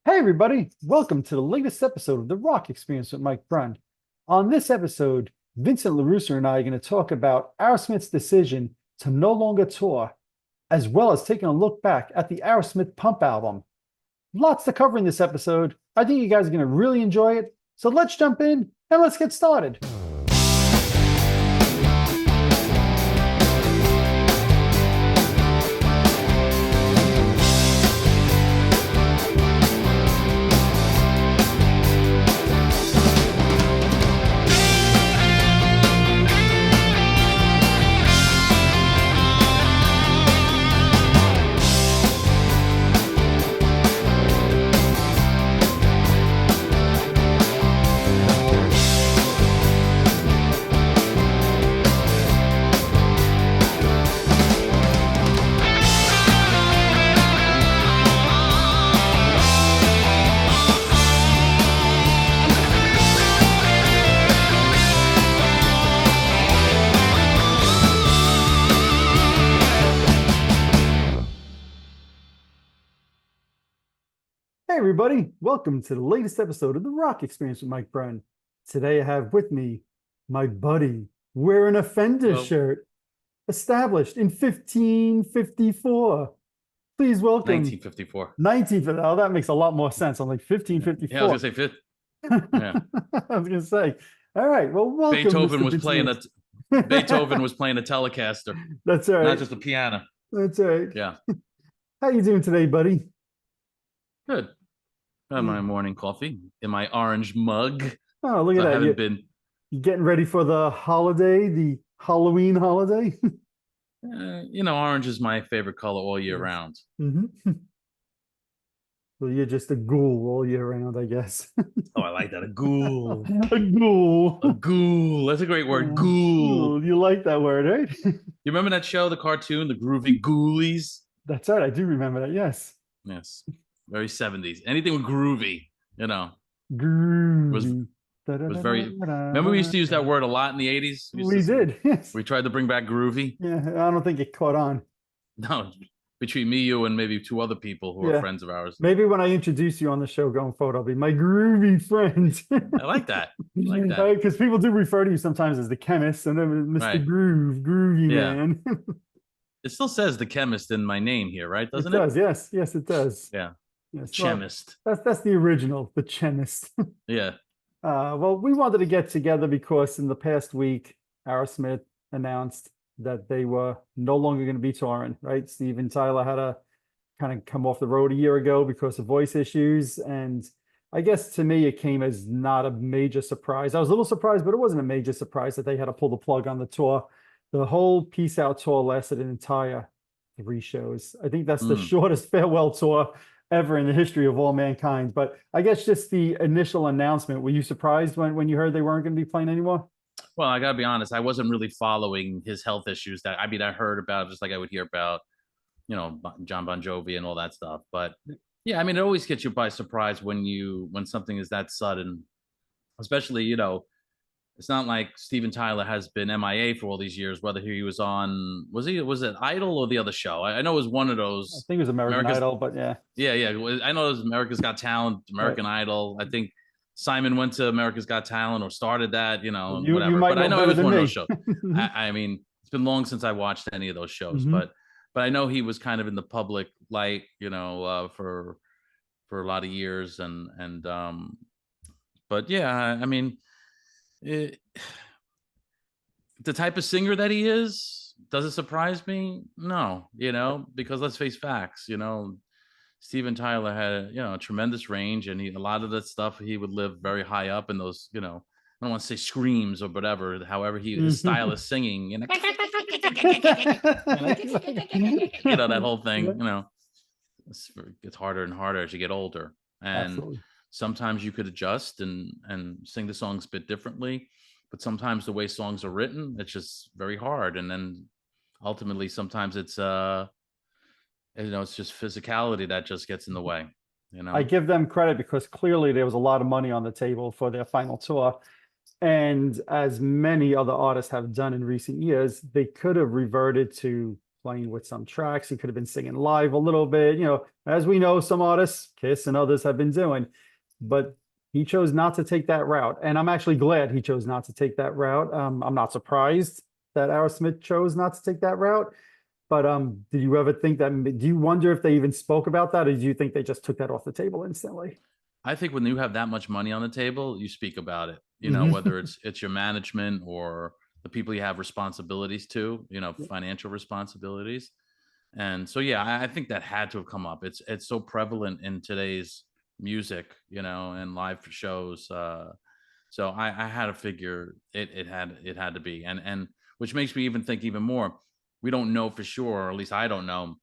Hey, everybody. Welcome to the latest episode of The Rock Experience with Mike Brunn. On this episode, Vincent LaRusso and I are going to talk about Aerosmith's decision to no longer tour, as well as taking a look back at the Aerosmith Pump album. Lots to cover in this episode. I think you guys are going to really enjoy it. So let's jump in and let's get started. Hey, everybody. Welcome to the latest episode of The Rock Experience with Mike Brunn. Today I have with me my buddy wearing a Fender shirt, established in 1554. Please welcome 1954. 1954. Oh, that makes a lot more sense. I'm like 1554. Yeah, I was gonna say fifth. Yeah. I was gonna say. All right. Well, welcome. Beethoven Mr. was playing a Beethoven was playing a Telecaster, That's all right. not just a piano. That's all right. Yeah, How you doing today, buddy? good. I had my morning coffee in my orange mug. Oh, look at So I that. haven't been. You getting ready for the holiday, the Halloween holiday? Orange is my favorite color all year round. Mm-hmm. Well, you're just a ghoul all year round, I guess. Oh, I like that. A ghoul. A ghoul. A ghoul. That's a great word. Ghoul. You like that word, right? You remember that show, the cartoon, the Groovy Ghoulies? That's right. I do remember that. Yes. Yes. Very 70s. Anything with groovy, Groovy. was very. Remember, we used to use that word a lot in the 80s? We did. Yes. We tried to bring back groovy. Yeah. I don't think it caught on. No, between me, you, and maybe two other people who are friends of ours. Maybe when I introduce you on the show going forward, I'll be my groovy friend. I like that. I like that. Because people do refer to you sometimes as the chemist and then Mr. Right. Groovy man. It still says the chemist in my name here, right? Doesn't it? It does, yes. Yes, it does. Yeah. Yes. Chemist. Well, that's the original, the chemist. Yeah. Well, we wanted to get together because in the past week, Aerosmith announced that they were no longer going to be touring, right? Steven Tyler had to kind of come off the road a year ago because of voice issues. And I guess to me, it came as not a major surprise. I was a little surprised, but it wasn't a major surprise that they had to pull the plug on the tour. The whole Peace Out tour lasted an entire 3 shows. I think that's the shortest farewell tour ever in the history of all mankind. But I guess just the initial announcement, were you surprised when you heard they weren't going to be playing anymore? Well, I gotta be honest, I wasn't really following his health issues. I heard about it just like I would hear about, John Bon Jovi and all that stuff. But yeah, I mean, it always gets you by surprise when something is that sudden, especially, it's not like Steven Tyler has been MIA for all these years, whether he was on, was it Idol or the other show? I know it was one of those. I think it was American Idol, but yeah. Yeah. I know it was America's Got Talent, American Idol. I think Simon went to America's Got Talent or started that, whatever. But I know it was one of those shows. I mean, it's been long since I watched any of those shows, but I know he was kind of in the public light, for a lot of years. But yeah, I mean, the type of singer that he is, does it surprise me? No, because let's face facts, Steven Tyler had a tremendous range, and a lot of that stuff he would live very high up in those, I don't want to say screams or whatever, however his style of singing, that whole thing, it's harder and harder as you get older. And absolutely. Sometimes you could adjust and sing the songs a bit differently, but sometimes the way songs are written, it's just very hard. And then ultimately, sometimes it's it's just physicality that just gets in the way. I give them credit because clearly there was a lot of money on the table for their final tour. And as many other artists have done in recent years, they could have reverted to playing with some tracks. He could have been singing live a little bit, as we know, some artists, Kiss and others, have been doing. But he chose not to take that route. And I'm actually glad he chose not to take that route. I'm not surprised that Aerosmith chose not to take that route. But did you ever think that, do you wonder if they even spoke about that, or do you think they just took that off the table instantly? I think when you have that much money on the table, you speak about it, Mhm. whether it's your management or the people you have responsibilities to, financial responsibilities. And so, yeah, I think that had to have come up. It's so prevalent in today's music, and live shows. So I had to figure it had to be, and which makes me even think even more. We don't know for sure, or at least I don't know.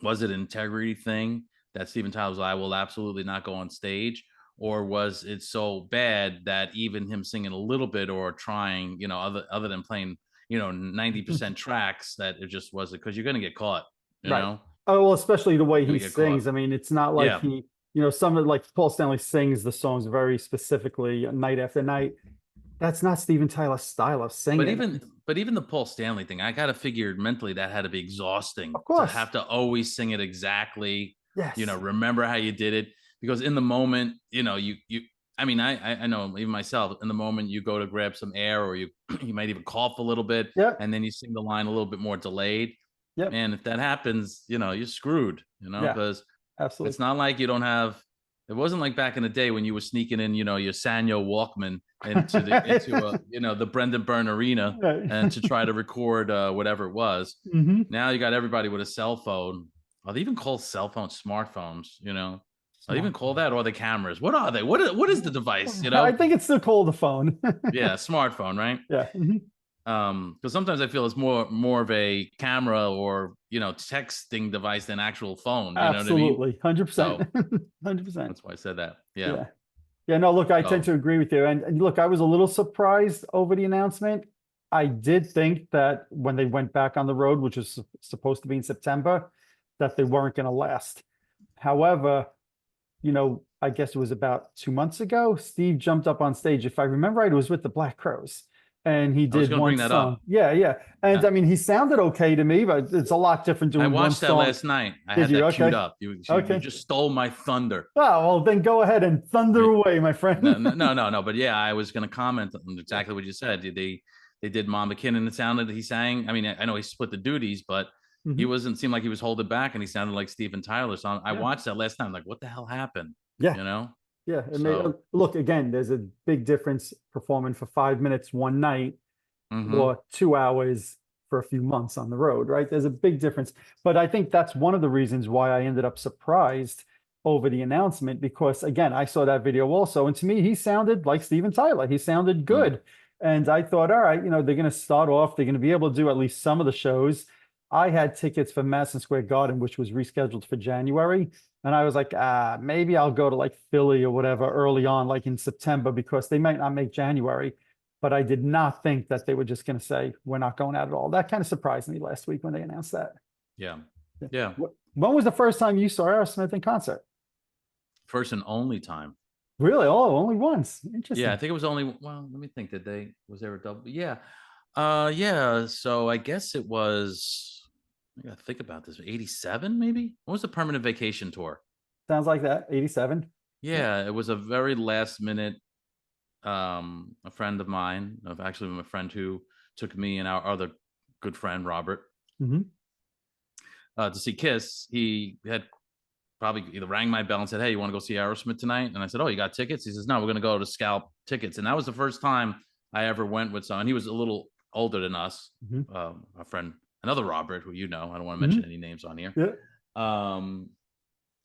Was it an integrity thing that Steven Tyler was, I will absolutely not go on stage, or was it so bad that even him singing a little bit or trying, other than playing, 90% tracks, that it just wasn't, because you're gonna get caught, Right. Oh, well, especially the way you're he gonna get caught. sings. I mean, it's not like Yeah. he, some of like Paul Stanley sings the songs very specifically night after night. That's not Steven Tyler's style of But singing. even the Paul Stanley thing, I gotta figure mentally that had to be exhausting Of to course. have to always sing it exactly. Yes. Remember how you did it, because in the moment, you. I mean, I know even myself. In the moment, you go to grab some air, or you you might even cough a little bit, Yep. and then you sing the line a little bit more delayed. Yep. Man, if that happens, you're screwed. Yeah. Because Absolutely. it's not like you don't have. It wasn't like back in the day when you were sneaking in, your Sanyo Walkman into the Brendan Byrne Arena, Right. and to try to record whatever it was. Hmm. Now you got everybody with a cell phone. Are they even called cell phones smartphones? Are they even Smart. call that, or the cameras? What are they? What is the device? I think it's still called the phone. Yeah, smartphone, right? Yeah. Mhm. Because sometimes I feel it's more of a camera or texting device than actual phone. You know what I mean? Absolutely. 100%. So 100%. that's why I said that. Yeah. Yeah. Yeah, no, look, I tend So to agree with you. And look, I was a little surprised over the announcement. I did think that when they went back on the road, which was supposed to be in September, that they weren't going to last. However, I guess it was about 2 months ago, Steve jumped up on stage. If I remember right, it was with the Black Crows. And he I was did going to one bring that song. up. Yeah, yeah. And Yeah. I mean, he sounded okay to me, but it's a lot different I doing one watched that song. last night. I Did had you? that queued Okay. up. You Okay. just stole my thunder. Oh, well, then go ahead and thunder away, my No, friend. no, no, no. But yeah, I was going to comment on Yeah. exactly what you said. They did Mom McKinnon. It sounded he sang. I mean, I know he split the duties, but he Mhm. wasn't seemed like he was holding back, and he sounded like Steven Tyler. So I Yeah. watched that last time. Like, what the hell happened? Yeah. You know? Yeah. So. Look, again, there's a big difference performing for 5 minutes one night Mm-hmm. or 2 hours for a few months on the road, right? There's a big difference. But I think that's one of the reasons why I ended up surprised over the announcement, because again, I saw that video also. And to me, he sounded like Steven Tyler. He sounded Mm. good. And I thought, all right, they're going to start off, they're going to be able to do at least some of the shows. I had tickets for Madison Square Garden, which was rescheduled for January. And I was like, maybe I'll go to like Philly or whatever early on, like in September, because they might not make January. But I did not think that they were just going to say, we're not going out at all. That kind of surprised me last week when they announced that. Yeah. Yeah. When was the first time you saw Aerosmith in concert? First and only time. Really? Oh, only once. Yeah, Interesting. I think it was only. Well, let me think. Was there a double? Yeah. Yeah. So I guess it was. I gotta think about this. 87, maybe. What was the permanent vacation tour? Sounds like that. 87. Yeah. Yeah, it was a very last minute. A friend of mine, of actually my friend who took me and our other good friend Robert Hmm. to see Kiss. He had probably either rang my bell and said, "Hey, you want to go see Aerosmith tonight?" And I said, "Oh, you got tickets?" He says, "No, we're going to go to scalp tickets." And that was the first time I ever went with someone. He was a little older than us. Hmm. A friend, another Robert, who I don't want to Hmm. mention any names on here. Yeah.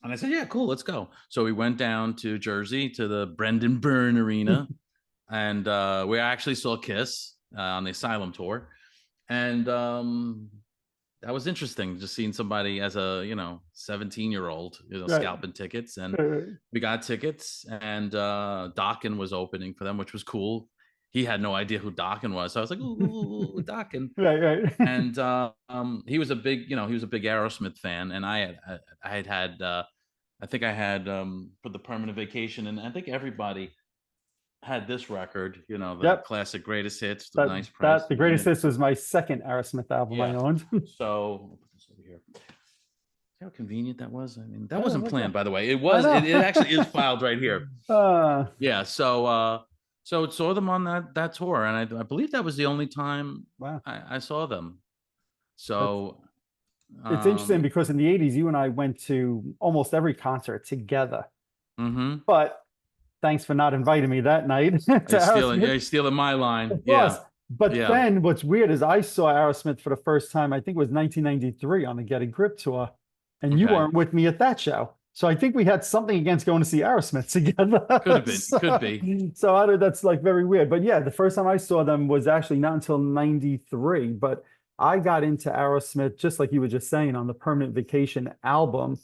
And I said, "Yeah, cool, let's go." So we went down to Jersey to the Brendan Byrne Arena, and we actually saw Kiss on the Asylum tour, and that was interesting, just seeing somebody as a 17-year-old Right. scalping tickets. And Right. we got tickets, and Dokken was opening for them, which was cool. He had no idea who Dokken was, so I was like, "Ooh, Dokken." Right. Right. And he was a big Aerosmith fan, and I think I had for the permanent vacation, and I think everybody had this record, you know, the Yep. classic greatest hits, the That nice price. that the greatest hits was my second Aerosmith album I Yeah. owned. So I'll put this over here. See how convenient that was? I mean, that Yeah, wasn't look at- planned, by the way. It I was, it know. actually is filed right here. uh, Yeah. So saw them on that tour, and I believe that was the only time wow. I saw them. That's So it's interesting um because in the 80s, you and I went to almost every concert together. mhm. But thanks for not inviting me that night to Aerosmith. You're stealing my line. Of course. Yeah. But Yeah. then what's weird is I saw Aerosmith for the first time, I think it was 1993 on the Get a Grip tour, and you Okay. weren't with me at that show. So I think we had something against going to see Aerosmith together. Could have been. Could be. So I know that's like very weird. But yeah, the first time I saw them was actually not until 93. But I got into Aerosmith, just like you were just saying, on the Permanent Vacation album.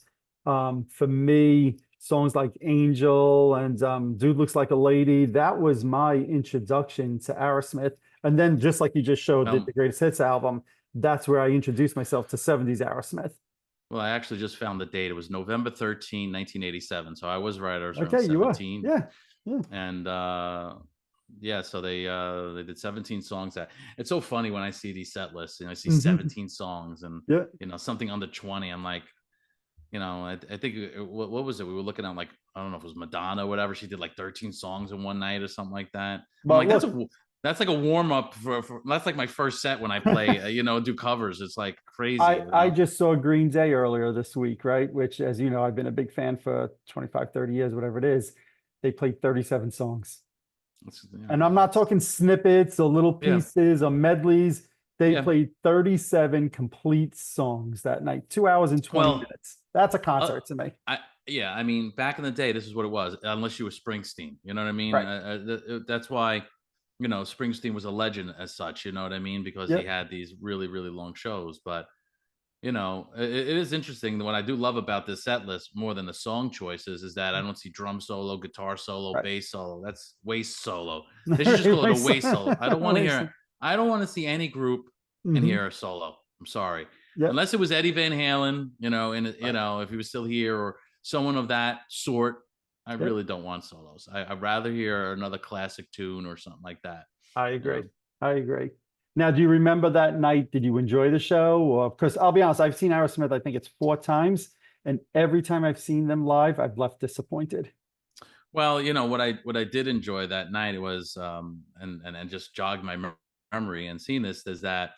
For me, songs like Angel and Dude Looks Like a Lady, that was my introduction to Aerosmith. And then just like you just showed the Greatest Hits album, that's where I introduced myself to 70s Aerosmith. Well, I actually just found the date. It was November 13, 1987. So I was right. I was around Okay, you were. 17. Yeah. Yeah. And yeah, so they did 17 songs. That it's so funny when I see these set lists and I see 17 songs and Yeah. you know something under 20. I'm like, you know, I think what was it? We were looking at like I don't know if it was Madonna or whatever. She did like 13 songs in one night or something like that. I'm But like, look, that's like a warm up for that's like my first set when I play, you know, do covers. It's like crazy. I, You I know? just saw Green Day earlier this week, right? Which, as you know, I've been a big fan for 25, 30 years, whatever it is. They played 37 songs. Yeah, And I'm not talking snippets or little yeah. pieces or medleys. They Yeah. played 37 complete songs that night, 2 hours and 20 Well, minutes. That's a concert to me. Yeah, I mean, back in the day, this is what it was. Unless you were Springsteen, you know what I mean. Right. That's why, you know, Springsteen was a legend as such. You know what I mean, because he Yep. had these really, really long shows. But you know, it is interesting. What I do love about this set list more than the song choices is that I don't see drum solo, guitar solo, Right. bass solo. That's waist solo. They should just call it a waist solo. I don't want to hear. I don't want to see any group and hear a solo. I'm sorry. Yep. Unless it was Eddie Van Halen, you know, and you know, if he was still here or someone of that sort, I really don't want solos. I'd rather hear another classic tune or something like that. I agree. I agree. Now, do you remember that night? Did you enjoy the show? Or because I'll be honest, I've seen Aerosmith, I think it's 4 times, and every time I've seen them live, I've left disappointed. Well, you know what I did enjoy that night was and just jogged my memory and seeing this is that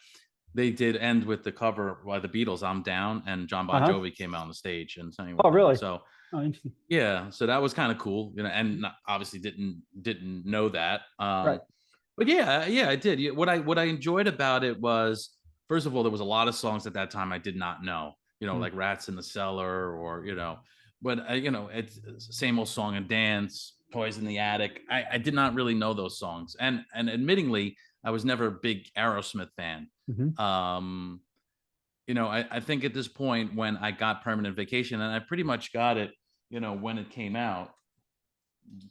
they did end with the cover by the Beatles, "I'm Down," and John Bon Jovi came out on the stage and sang with Oh, them. really? So Oh, interesting. yeah, so that was kind of cool, you know, and obviously didn't know that. Right. But yeah, I did. What I enjoyed about it was, first of all, there was a lot of songs at that time I did not know, you know, like "Rats in the Cellar" or you know, but you know, it's same old song and dance, "Toys in the Attic." I did not really know those songs, and admittingly, I was never a big Aerosmith fan. You know, I think at this point when I got Permanent Vacation, and I pretty much got it, you know, when it came out.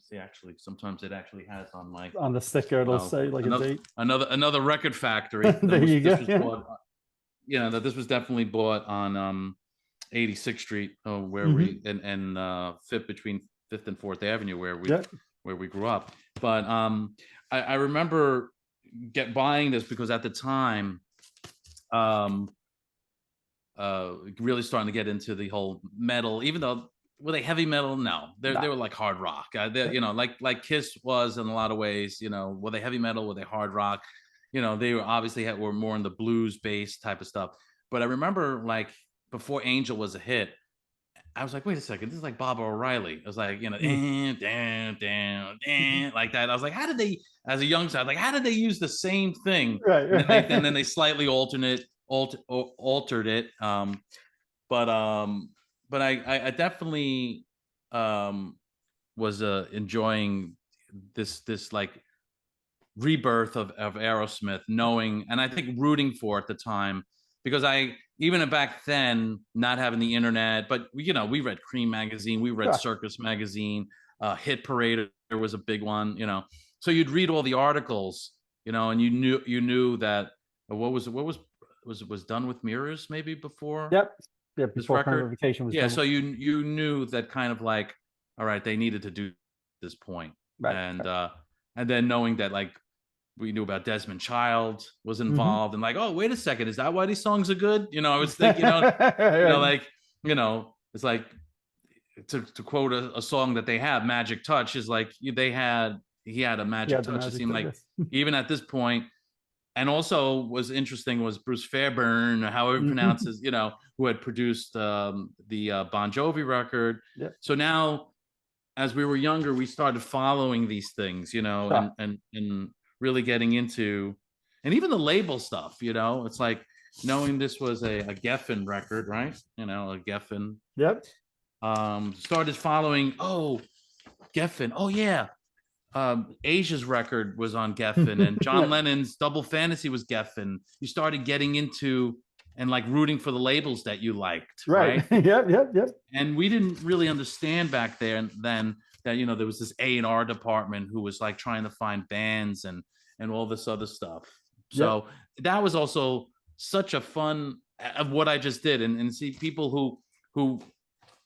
See, actually, sometimes it actually has on my on the sticker. It'll say like another, a date. Another record factory. There you go. Was bought, you know, that this was definitely bought on 86th Street, where we and fit between 5th and 4th Avenue, where we grew up. But I remember buying this because at the time, really starting to get into the whole metal, even though. Were they heavy metal? No, they were like hard rock. You know, like Kiss was in a lot of ways. You know, were they heavy metal? Were they hard rock? You know, they were obviously were more in the blues based type of stuff. But I remember like before Angel was a hit, I was like, wait a second, this is like Bob O'Reilly. I was like, you know, like that. I was like, how did they? As a youngster, I was like, how did they use the same thing? Right. And then they slightly altered it. But I definitely was enjoying this like rebirth of Aerosmith, knowing and I think rooting for at the time because even back then not having the internet, but you know we read Cream magazine, we read Circus magazine, Hit Parade was a big one, you know, so you'd read all the articles, you know, and you knew that what was Done with Mirrors maybe before. Yep. Yeah, before Permanent Vacation was done. So you knew that kind of like, all right, they needed to do this point. Right. And and then knowing that like we knew about Desmond Child was Mhm. involved, and like, oh, wait a second, is that why these songs are good? I was thinking, like, it's like to quote a song that they have, Magic Touch, is like he had a magic Yeah, the touch. It magic seemed touch, like yes. even at this point, and also was interesting was Bruce Fairbairn, or however he Mhm. pronounces, who had produced the Bon Jovi record. Yeah. So now, as we were younger, we started following these things, Sure. and really getting into, and even the label stuff. It's like knowing this was a Geffen record, right? A Geffen. Yep. Started following. Oh, Geffen. Oh yeah, Asia's record was on Geffen, and John Lennon's Double Fantasy was Geffen. You started getting into and like rooting for the labels that you liked, Right. right? Yep. And we didn't really understand back then that there was this A&R department who was like trying to find bands and all this other stuff. Yep. So that was also such a fun of what I just did, and see people who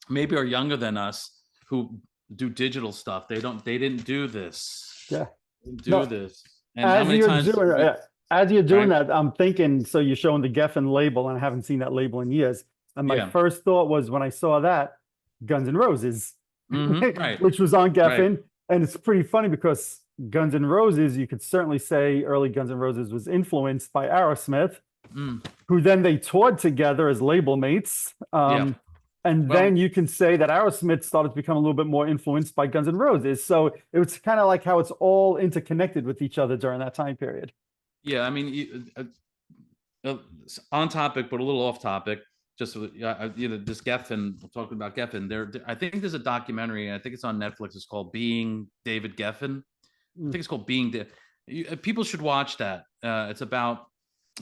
maybe are younger than us who do digital stuff. They didn't do this. Yeah. Do No, this. And how many times as you're doing right? that, I'm thinking, so you're showing the Geffen label, and I haven't seen that label in years. And my Yeah. first thought was when I saw that, Guns N' Roses, Right. which was on Geffen. Right. And it's pretty funny because Guns N' Roses, you could certainly say early Guns N' Roses was influenced by Aerosmith, who then they toured together as label mates. Yeah. And Well, then you can say that Aerosmith started to become a little bit more influenced by Guns N' Roses. So it was kind of like how it's all interconnected with each other during that time period. yeah, I mean, on topic, but a little off topic. Just this Geffen, talking about Geffen. I think there's a documentary. I think it's on Netflix. It's called Being David Geffen. I think it's called Being. People should watch that. It's about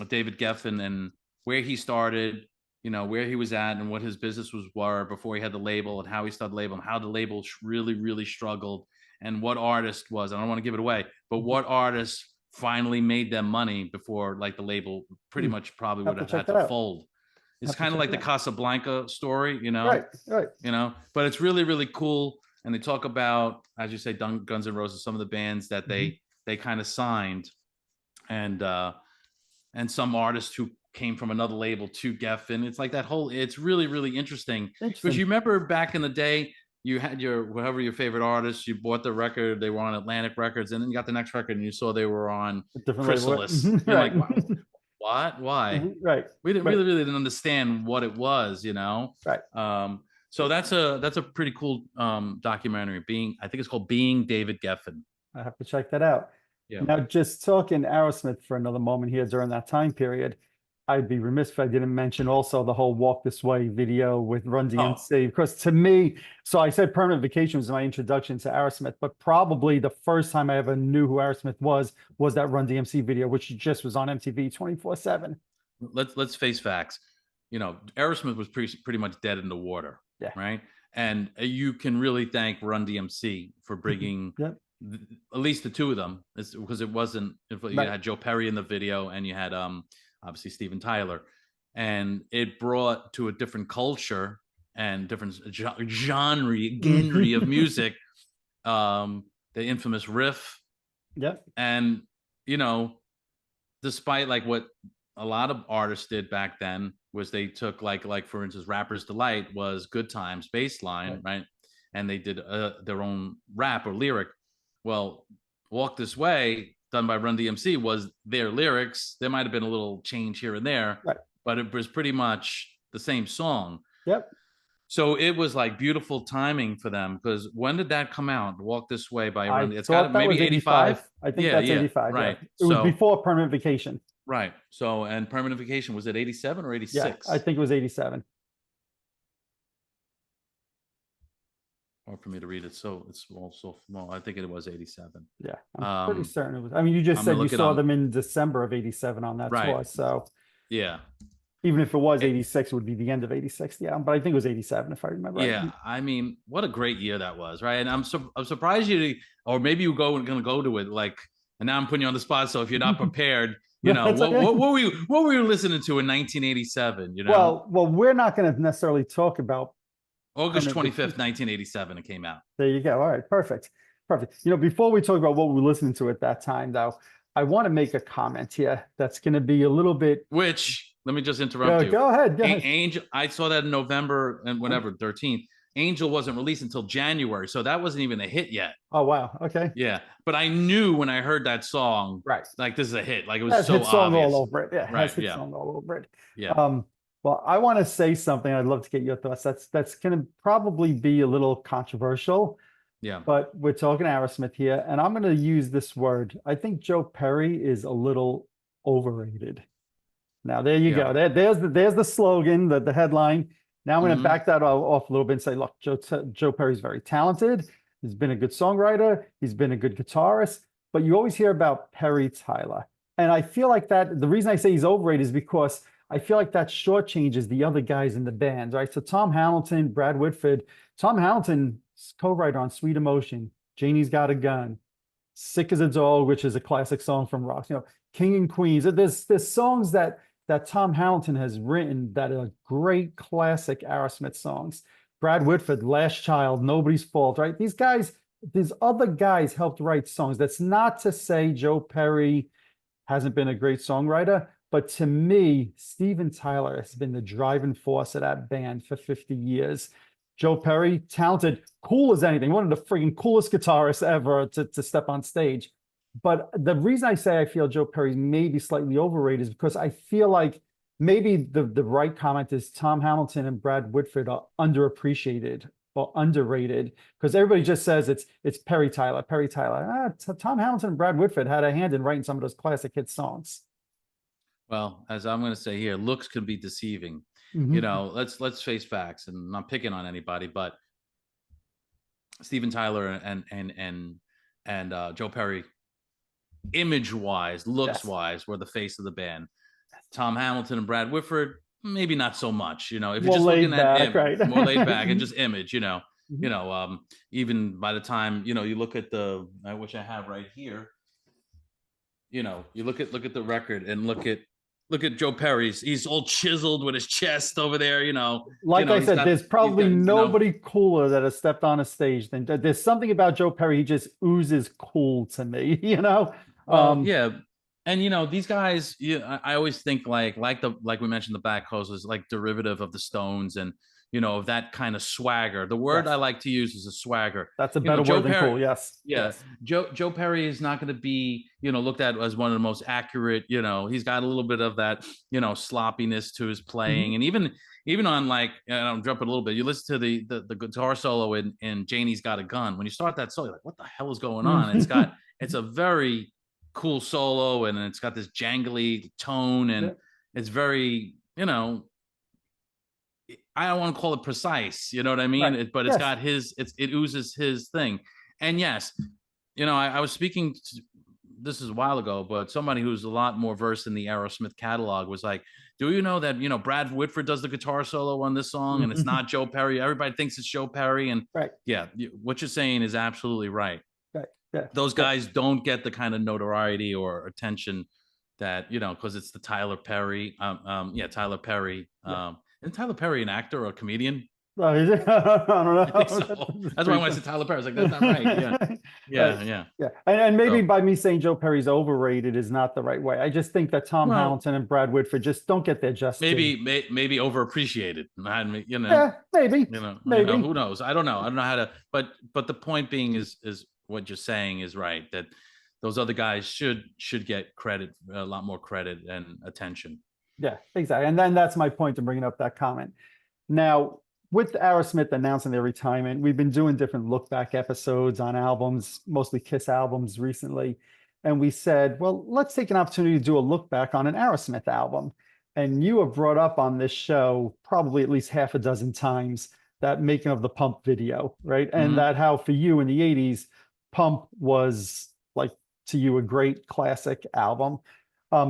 David Geffen and where he started, where he was at, and what his business were before he had the label, and how he started the label, and how the label really, really struggled, and what artist was. I don't want to give it away, but what artists finally made them money before like the label pretty much probably would have had to fold. It's kind of like the Casablanca story, Right. But it's really, really cool. And they talk about, as you say, Guns N' Roses, some of the bands that they kind of signed, and some artists who came from another label to Geffen. It's like that whole. It's really, really interesting because you remember back in the day, you had whatever your favorite artist, you bought the record, they were on Atlantic Records, and then you got the next record and you saw they were on Chrysalis. You're like, wow, what? Why? Right. We really didn't understand what it was, Right. So that's a pretty cool documentary. I think it's called Being David Geffen. I have to check that out. Yeah. Now, just talking Aerosmith for another moment here during that time period, I'd be remiss if I didn't mention also the whole Walk This Way video with Run DMC. Because to me, so I said Permanent Vacation was my introduction to Aerosmith, but probably the first time I ever knew who Aerosmith was that Run DMC video, which just was on MTV 24/7. Let's face facts. Aerosmith was pretty much dead in the water. Yeah. Right. And you can really thank Run DMC for bringing at least the two of them, because it wasn't. You had Joe Perry in the video, and you had obviously Steven Tyler, and it brought to a different culture and different genre of music, the infamous riff. And despite like what a lot of artists did back then was they took like for instance, Rapper's Delight was Good Times bass line, right? And they did their own rap or lyric. Well, Walk This Way, done by Run DMC, was their lyrics. There might have been a little change here and there, but it was pretty much the same song. So it was like beautiful timing for them, because when did that come out? Walk This Way by Run. It's got maybe 85. I think that's 85. Right. It was before Permanent Vacation. Right. So, and Permanent Vacation, was it 87 or 86? Yeah, I think it was 87. Hard for me to read it. So it's also small. I think it was 87. Yeah, I'm pretty certain it was. I mean, you just said you saw them in December of 87 on that tour. So yeah, even if it was 86, it would be the end of 86. Yeah, but I think it was 87 if I remember right. Yeah, I mean, what a great year that was, right? And I'm surprised or maybe you gonna go to it, like, and now I'm putting you on the spot. So if you're not prepared, what were you listening to in 1987? Well, we're not going to necessarily talk about August 25th, 1987. It came out. There you go. All right, perfect. Perfect. You know, before we talk about what we were listening to at that time, though, I want to make a comment here that's going to be a little bit. Which, let me just interrupt you. Go ahead. Go ahead. Angel, I saw that in November and whatever, 13th. Angel wasn't released until January, so that wasn't even a hit yet. Oh, wow. Okay. Yeah, but I knew when I heard that song, Right. like this is a hit. Like it was Has so hit song obvious. all over it. Yeah, Right, has hit yeah. song all over it. Yeah. Well, I want to say something. I'd love to get your thoughts. That's going to probably be a little controversial. Yeah. But we're talking Aerosmith here, and I'm going to use this word. I think Joe Perry is a little overrated. Now, there you go. There's the slogan, the headline. Now I'm going to back that off a little bit and say, look, Joe Perry's very talented. He's been a good songwriter. He's been a good guitarist. But you always hear about Perry Tyler. And I feel like that, the reason I say he's overrated is because I feel like that shortchanges the other guys in the band, right? So Tom Hamilton, Brad Whitford. Tom Hamilton, co-writer on Sweet Emotion, Janie's Got a Gun, Sick as a Dog, which is a classic song from Rocks, you know, King and Queens. There's songs that Tom Hamilton has written that are great classic Aerosmith songs. Brad Whitford, Last Child, Nobody's Fault, right? These guys, these other guys helped write songs. That's not to say Joe Perry hasn't been a great songwriter, but to me, Steven Tyler has been the driving force of that band for 50 years. Joe Perry, talented, cool as anything, one of the freaking coolest guitarists ever to step on stage. But the reason I say I feel Joe Perry's maybe slightly overrated is because I feel like maybe the right comment is Tom Hamilton and Brad Whitford are underappreciated or underrated, because everybody just says it's Perry Tyler, Perry Tyler. Tom Hamilton and Brad Whitford had a hand in writing some of those classic hit songs. Well, as I'm going to say here, looks can be deceiving. Mm-hmm. You know, let's face facts, and I'm not picking on anybody, but Steven Tyler and Joe Perry, image wise, looks wise, were the face of the band. Tom Hamilton and Brad Whitford, maybe not so much. You know, if you're just looking at right? More laid back and just image, you know. You know, even by the time, you know, you look at which I have right here, you know, you look at the record and look at Joe Perry's. He's all chiseled with his chest over there, you know. Like I said, there's probably nobody cooler that has stepped on a stage than there's something about Joe Perry. He just oozes cool to me, you know. Yeah. And you know, these guys, I always think like we mentioned, the Back Hose is like derivative of the Stones, and you know, of that kind of swagger. The word I like to use is a swagger. That's a better word than cool. Yes. Yeah. Yes. Joe Perry is not going to be, you know, looked at as one of the most accurate. You know, he's got a little bit of that, you know, sloppiness to his playing, and even on like, I'm jumping a little bit. You listen to the guitar solo in Janie's Got a Gun. When you start that solo, you're like, what the hell is going on? It's a very cool solo, and it's got this jangly tone, and it's very, you know, I don't want to call it precise, you know what I mean? Right. But it's got it oozes his thing. And yes, you know, I was speaking this is a while ago, but somebody who's a lot more versed in the Aerosmith catalog was like, do you know that, you know, Brad Whitford does the guitar solo on this song, and it's not Joe Perry? Everybody thinks it's Joe Perry. And what you're saying is absolutely right. Those guys don't get the kind of notoriety or attention that, you know, because it's the Tyler Perry. Tyler Perry. Isn't Tyler Perry an actor or a comedian? I don't know. I think so. That's why when I said Tyler Perry, I was like, that's not right. Yeah. And maybe by me saying Joe Perry's overrated is not the right way. I just think that Tom Hamilton and Brad Whitford just don't get their justice. Maybe overappreciated. You know. Yeah, maybe. Maybe. Who knows? I don't know. I don't know how to. But the point being is what you're saying is right, that those other guys should get credit, a lot more credit and attention. Yeah, exactly. And then that's my point in bringing up that comment. Now, with Aerosmith announcing their retirement, we've been doing different look back episodes on albums, mostly Kiss albums recently. And we said, well, let's take an opportunity to do a look back on an Aerosmith album. And you have brought up on this show probably at least half a dozen times that Making of the Pump video, right? And that how for you in the 80s, Pump was like to you a great classic album.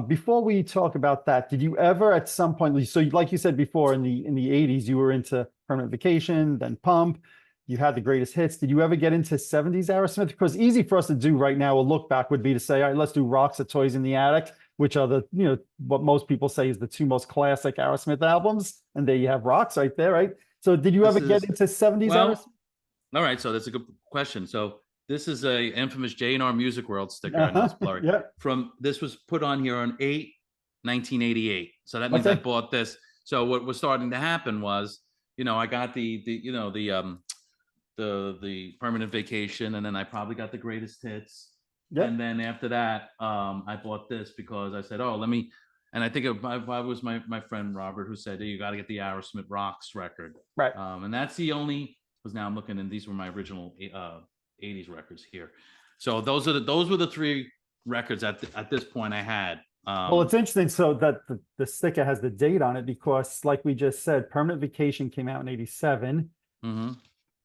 Before we talk about that, did you ever at some point, so like you said before, in the 80s, you were into Permanent Vacation, then Pump, you had the greatest hits. Did you ever get into 70s Aerosmith? Because easy for us to do right now, a look back would be to say, all right, let's do Rocks at Toys in the Attic, which are the, you know, what most people say is the two most classic Aerosmith albums. And there you have Rocks right there, right? So did you ever get into 70s Aerosmith? All right, so that's a good question. So This is a infamous J&R Music World sticker. I know it's blurry. Yeah. This was put on here on 8/1988. So that means I Okay. bought this. So what was starting to happen was, I got the permanent vacation, and then I probably got the greatest hits. Yep. And then after that, I bought this because I said, oh, let me, and I think I was my friend Robert who said, hey, you got to get the Aerosmith Rocks record. Right. And that's the only, because now I'm looking, and these were my original 80s records here. So those were the three records at this point I had. Well, it's interesting. So that the sticker has the date on it because, like we just said, Permanent Vacation came out in 87.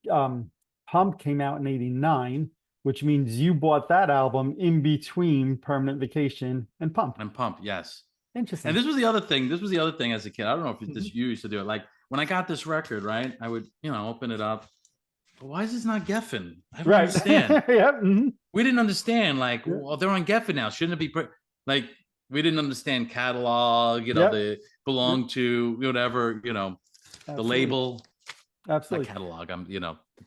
Pump came out in 89, which means you bought that album in between Permanent Vacation and Pump. And Pump, yes. Interesting. And this was the other thing. This was the other thing as a kid. I don't know if you used to do it. Like when I got this record, right? I would, open it up. But why is this not Geffen? I don't understand. Yeah. We didn't understand. Like, well, they're on Geffen now. Shouldn't it be like we didn't understand catalog? They belong to whatever. The label. Absolutely. Not catalog.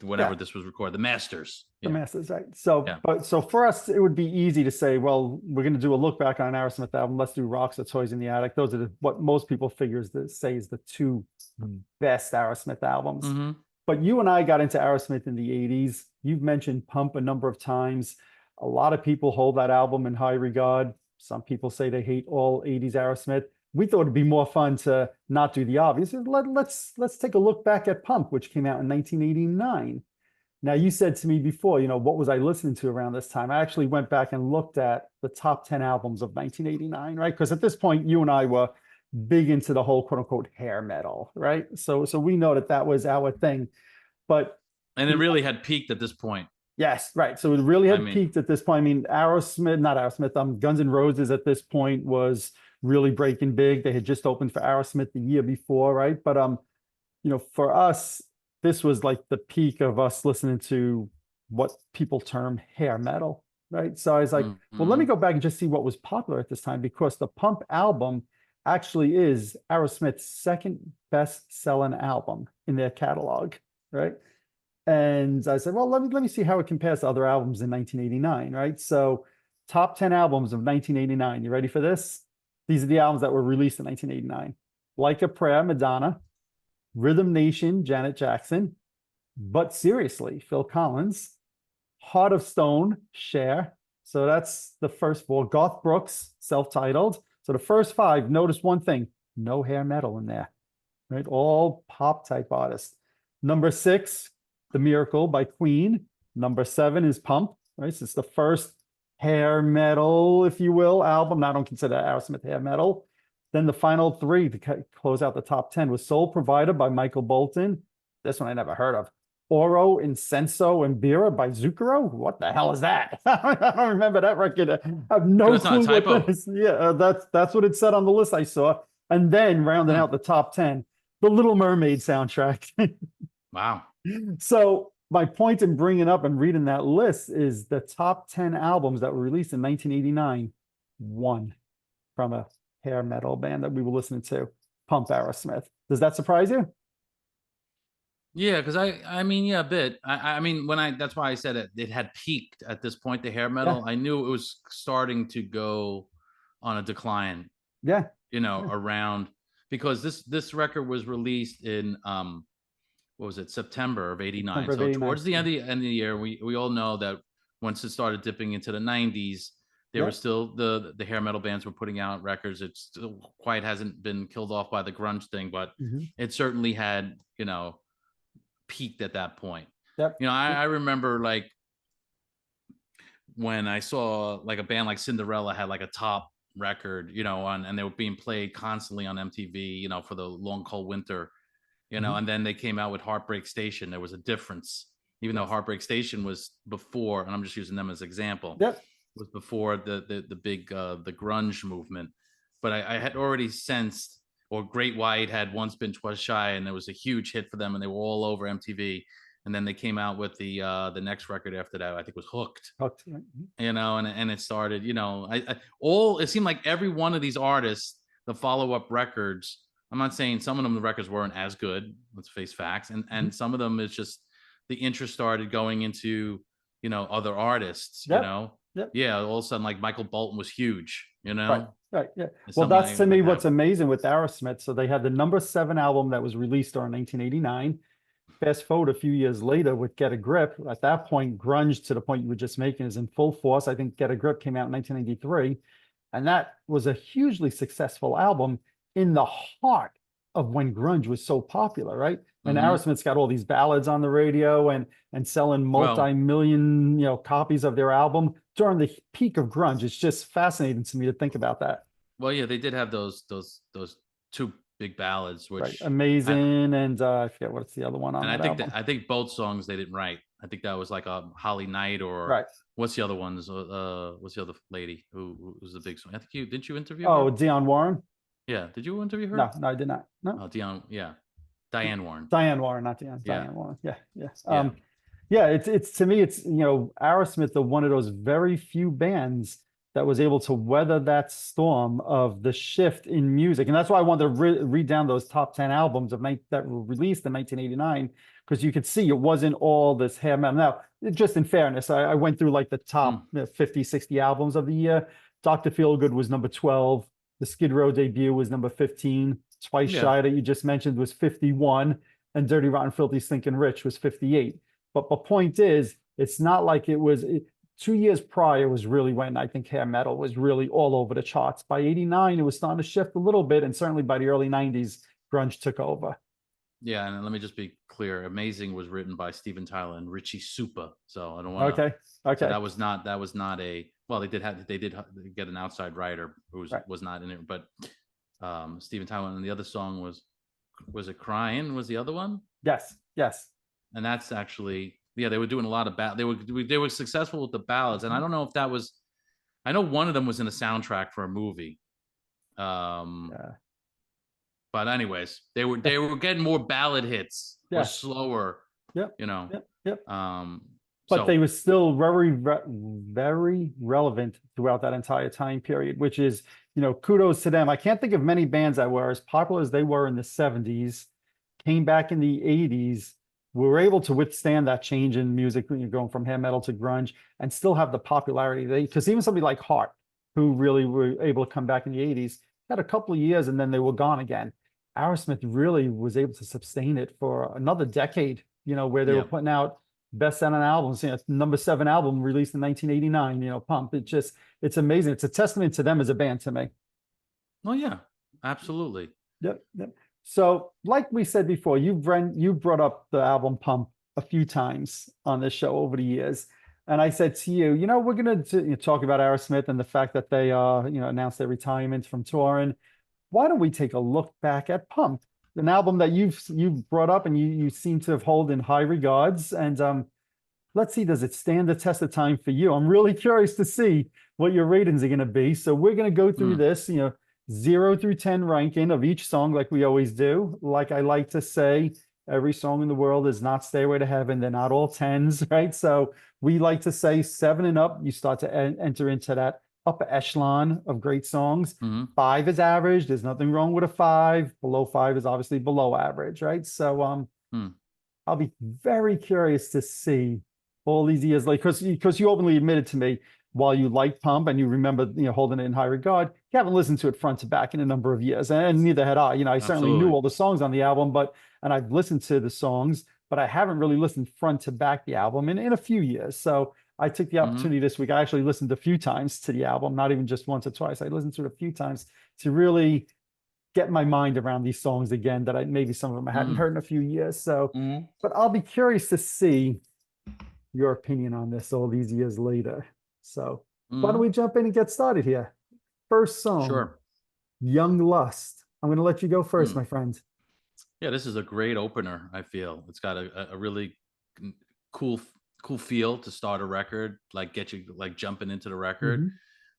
Whenever this was recorded, the masters. The masters, right? So, so for us, it would be easy to say, well, we're going to do a look back on an Aerosmith album. Let's do Rocks or Toys in the Attic. Those are what most people say is the two best Aerosmith albums. But you and I got into Aerosmith in the 80s. You've mentioned Pump a number of times. A lot of people hold that album in high regard. Some people say they hate all 80s Aerosmith. We thought it'd be more fun to not do the obvious. Let's take a look back at Pump, which came out in 1989. Now, you said to me before, what was I listening to around this time? I actually went back and looked at the top 10 albums of 1989, right? Because at this point, you and I were big into the whole quote unquote hair metal, right? So we know that was our thing. And it really had peaked at this point. Yes, right. So it really had peaked at this point. I mean, Guns N' Roses at this point was really breaking big. They had just opened for Aerosmith the year before, right? But for us, this was like the peak of us listening to what people term hair metal, right? So I was like, well, let me go back and just see what was popular at this time, because the Pump album actually is Aerosmith's second best-selling album in their catalog, right? And I said, well, let me see how it compares to other albums in 1989, right? So top 10 albums of 1989. You ready for this? These are the albums that were released in 1989. Like a Prayer, Madonna. Rhythm Nation, Janet Jackson. But Seriously, Phil Collins. Heart of Stone, Cher. So that's the first four. Garth Brooks, self-titled. So the first five, notice one thing, no hair metal in there, right? All pop type artists. Number 6, The Miracle by Queen. Number 7 is Pump, right? So it's the first hair metal, if you will, album. Now, I don't consider Aerosmith hair metal. Then the final 3 to close out the top 10 was Soul Provider by Michael Bolton. This one I never heard of. Oro, Incenso, and Bira by Zucchero. What the hell is that? I don't remember that record. I have no clue what that is. Yeah, that's what it said on the list I saw. And then rounding out the top 10, the Little Mermaid soundtrack. Wow. So my point in bringing up and reading that list is the top 10 albums that were released in 1989, one from a hair metal band that we were listening to, Pump Aerosmith. Does that surprise you? Yeah, because I mean, yeah, a bit. I mean, that's why I said it had peaked at this point, the hair metal. Yeah. I knew it was starting to go on a decline. Yeah. Around, because this record was released in what was it, September of 89. So towards the end of the year, we all know that once it started dipping into the 90s, there were still the hair metal bands were putting out records. It still quite hasn't been killed off by the grunge thing, but it certainly had, peaked at that point. Yep. I remember like when I saw like a band like Cinderella had like a top record, and they were being played constantly on MTV, for the long cold winter, and then they came out with Heartbreak Station. There was a difference, even though Heartbreak Station was before, and I'm just using them as an example. Yep. Was before the big the grunge movement, but I had already sensed, or Great White had Once Been Twice Shy, and it was a huge hit for them, and they were all over MTV. And then they came out with the next record after that, I think was Hooked. Hooked. And it started, it seemed like every one of these artists, the follow-up records, I'm not saying some of them, the records weren't as good, let's face facts. And some of them, it's just the interest started going into other artists, Yep. Yep. Yeah, all of a sudden like Michael Bolton was huge, Right. Right. Yeah. and Well, something that's to me like what's that. amazing with Aerosmith. So they had the #7 album that was released in 1989. Fast forward a few years later with Get a Grip. At that point, grunge, to the point you were just making, is in full force. I think Get a Grip came out in 1993, and that was a hugely successful album in the heart of when grunge was so popular, right? And Hmm. Aerosmith's got all these ballads on the radio and selling Well, multi-million, copies of their album during the peak of grunge. It's just fascinating to me to think about that. yeah, they did have those two big ballads, Right. which I Amazing. And I forget what's the other one on and that album. I think both songs they didn't write. I think that was like a Holly Night, or Right. what's the other ones? What's the other lady who was the big song? I think didn't you interview Oh, her? Dion Warren. Yeah, did you interview her? No, no, I did not. No, Dion, yeah, Diane Warren. Diane Warren, not Diane. Yeah, Diane Warren. Yeah, yeah. yeah, Yeah. It's to me, it's Aerosmith are one of those very few bands that was able to weather that storm of the shift in music, and that's why I wanted to read down those top 10 albums that were released in 1989, because you could see it wasn't all this hair metal. Now, just in fairness, I went through like the top mm, 50, 60 albums of the year. Dr. Feelgood was number 12. The Skid Row debut was number 15. Twice yeah, Shy that you just mentioned was 51, and Dirty Rotten Filthy Stinking Rich was 58. But the point is, it's not like it was 2 years prior was really when I think hair metal was really all over the charts. By 89, it was starting to shift a little bit, and certainly by the early 90s, grunge took over. yeah. And let me just be clear: "Amazing" was written by Steven Tyler and Richie Supa. So I don't want to. Okay. So Okay. that was not a. Well, they did get an outside writer who Right. was not in it, but Steven Tyler, and the other song was it "Crying" was the other one, Yes. Yes. and that's actually, yeah, they were doing a lot of they were successful with the ballads, and I don't know if that was. I know one of them was in a soundtrack for a movie. Um, Yeah. but anyways, they were getting more ballad hits or Yeah. slower, Yep. you know. Yep. Yep. Um, But they so were still very relevant throughout that entire time period, which is, kudos to them. I can't think of many bands that were as popular as they were in the 70s, came back in the 80s, were able to withstand that change in music, going from hair metal to grunge, and still have the popularity. Because even somebody like Heart, who really were able to come back in the 80s, had a couple of years and then they were gone again. Aerosmith really was able to sustain it for another decade, where they were yeah, putting out best-selling albums. #7 album released in 1989. Pump. It's amazing. It's a testament to them as a band to me. oh yeah, absolutely. Yep. Yep. So, like we said before, you brought up the album Pump a few times on this show over the years, and I said to you, we're going to talk about Aerosmith and the fact that they announced their retirement from touring. Why don't we take a look back at Pump, an album that you've brought up and you seem to have hold in high regards, and let's see, does it stand the test of time for you? I'm really curious to see what your ratings are going to be. So we're going to go through Mm, this, 0 through 10 ranking of each song, like we always do. Like I like to say, every song in the world is not Stairway to Heaven. They're not all tens, right? So we like to say 7 and up, you start to enter into that upper echelon of great songs. mhm. 5 is average. There's nothing wrong with a 5. Below 5 is obviously below average, right? So Mm. I'll be very curious to see all these years later, because you openly admitted to me, while you like Pump and you remember holding it in high regard, you haven't listened to it front to back in a number of years, and neither had I. I certainly knew Absolutely. all the songs on the album, and I've listened to the songs, but I haven't really listened front to back the album in a few years. So I took the Hmm. opportunity this week. I actually listened a few times to the album, not even just once or twice. I listened to it a few times to really get my mind around these songs again, that maybe some of them I hadn't Mm. heard in a few years. So, Hmm. but I'll be curious to see your opinion on this all these years later. So why don't Hmm. we jump in and get started here? First song, Sure. Young Lust. I'm going to let you go first, Mm. my friend. Yeah, this is a great opener. I feel it's got a really cool cool feel to start a record, like get you like jumping into the record.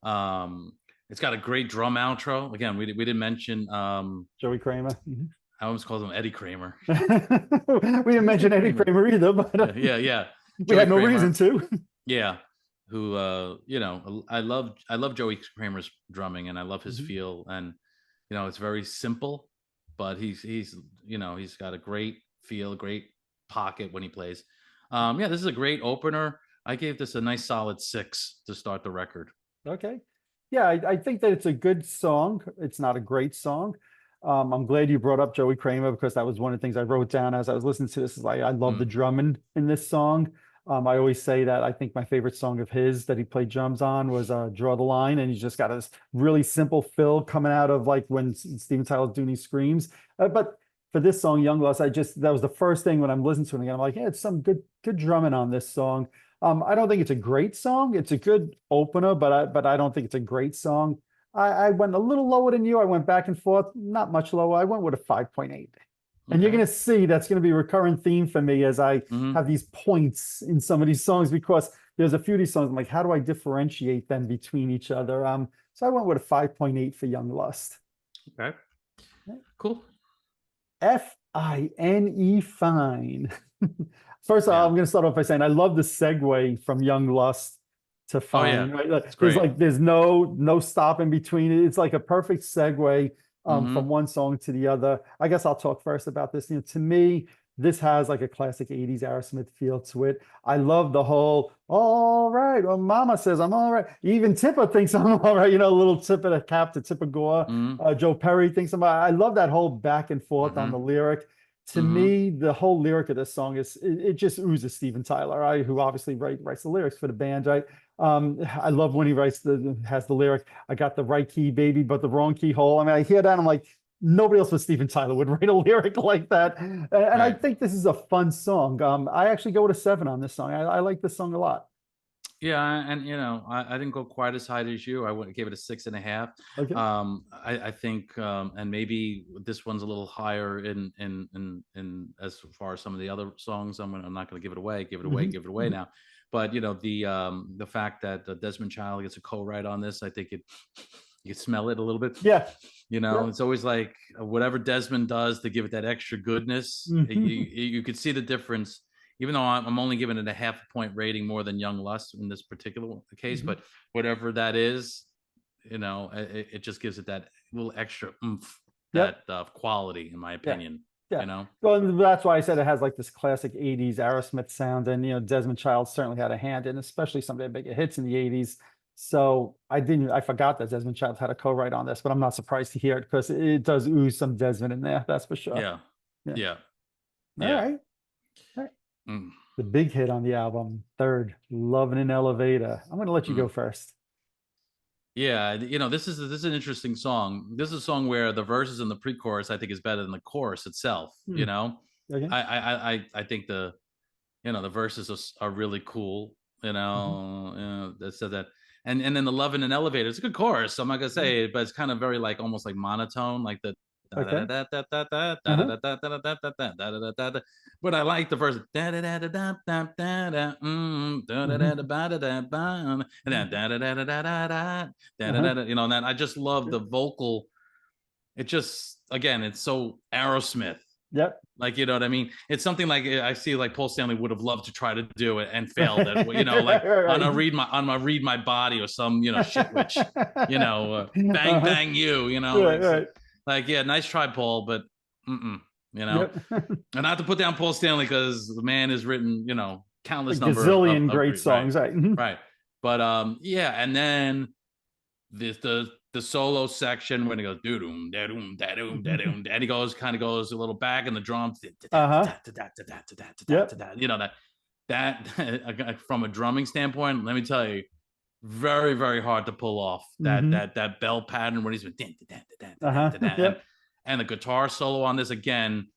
Mhm. Um, it's got a great drum outro. Again, we didn't mention. Joey Kramer. Mhm. I almost called him Eddie Kramer. We didn't mention Eddie Kramer. Kramer either, but Yeah, yeah, yeah. we Joey had no reason Kramer. to. Yeah, who I love Joey Kramer's drumming, and I love his Mhm. feel, and it's very simple, but he's got a great feel, great pocket when he plays. Yeah, this is a great opener. I gave this a nice solid 6 to start the record. Okay. Yeah, I think that it's a good song. It's not a great song. I'm glad you brought up Joey Kramer because that was one of the things I wrote down as I was listening to this. Is like I love the drumming in this song. I always say that I think my favorite song of his that he played drums on was "Draw the Line," and he's just got this really simple fill coming out of like when Steven Tyler's doing these screams. But for this song, "Young Lust," that was the first thing when I'm listening to it again. I'm like, yeah, it's some good drumming on this song. I don't think it's a great song. It's a good opener, but I don't think it's a great song. I went a little lower than you. I went back and forth, not much lower. I went with a 5.8. And you're Okay. going to see that's going to be a recurring theme for me as I have these points in some of these songs because there's a few of these songs I'm like, how do I differentiate them between each other? So I went with a 5.8 for Young Lust. Okay. Cool. Fine, fine. First of all, Yeah. I'm going to start off by saying I love the segue from Young Lust to Fine. Yeah. Right? Like, It's there's great. like there's no stop in between. It's like a perfect segue Mhm. from one song to the other. I guess I'll talk first about this. To me, this has like a classic 80s Aerosmith feel to it. I love the whole all right. Well, Mama says I'm all right. Even Tipper thinks I'm all right. A little tip of the cap to Tipper Gore. Mhm. Joe Perry thinks I'm all right. I love that whole back and forth on the Mhm. lyric. To Mhm. me, the whole lyric of this song it just oozes Steven Tyler, right? Who obviously writes the lyrics for the band, right? I love when he has the lyric, I got the right key, baby, but the wrong keyhole. I mean, I hear that, I'm like, nobody else but Steven Tyler would write a lyric like that. And I Right. think this is a fun song. I actually go with a 7 on this song. I like this song a lot. Yeah, and I didn't go quite as high as you. I went gave it a 6.5. Okay. I think, and maybe this one's a little higher in as far as some of the other songs. I'm not going to give it away. Give it away. Mhm. Give it away now. But the fact that Desmond Child gets a co-write on this, I think you can smell it a little bit. Yeah. Yeah. It's always like whatever Desmond does to give it that extra goodness. Mhm. You could see the difference, even though I'm only giving it a half a point rating more than Young Lust in this particular case, Mhm. but whatever that is, it just gives it that little extra oomph, Yep. that quality, in my Yeah. opinion. Yeah. You know, Well, and that's why I said it has like this classic 80s Aerosmith sound. And, Desmond Child certainly had a hand in, especially some of their bigger hits in the 80s. So I forgot that Desmond Child had a co-write on this, but I'm not surprised to hear it because it does ooze some Desmond in there. That's for sure. yeah, Yeah. yeah, All yeah. right. All right. Mm, The big hit on the album, third, Love in an Elevator. I'm going to let you go mm. first. Yeah, this is an interesting song. This is a song where the verses and the pre-chorus I think is better than the chorus itself. Hmm. Okay. I think the verses are really cool. Mhm. That said that, and then the love in an elevator. It's a good chorus. I'm not gonna Mhm. say it, but it's kind of very like almost like monotone, like the. Okay. Uh-huh. But I like the verse. Mhm. Uh-huh. And then I just love Yep. the vocal. It just again, it's so Aerosmith. Yep. Like, you know what I mean? It's something like I see like Paul Stanley would have loved to try to do it and failed at, like Right, on right, a read my body or some, shit witch, bang, Uh-huh. bang you, Right, it's right. like, yeah, nice try, Paul, but you know, Yep. and not to put down Paul Stanley because the man has written, A countless number gazillion of great great, right, songs, right? Mhm. right. But yeah, and then the solo section when it goes doo doom da doom da doom da doom, and he kind of goes a little back in the drums, Uh-huh. Yep. that from a drumming standpoint, let me tell you, very very hard to pull off that Hmm. that that bell pattern when he's been Uh-huh. and Yep. and the guitar solo on this again.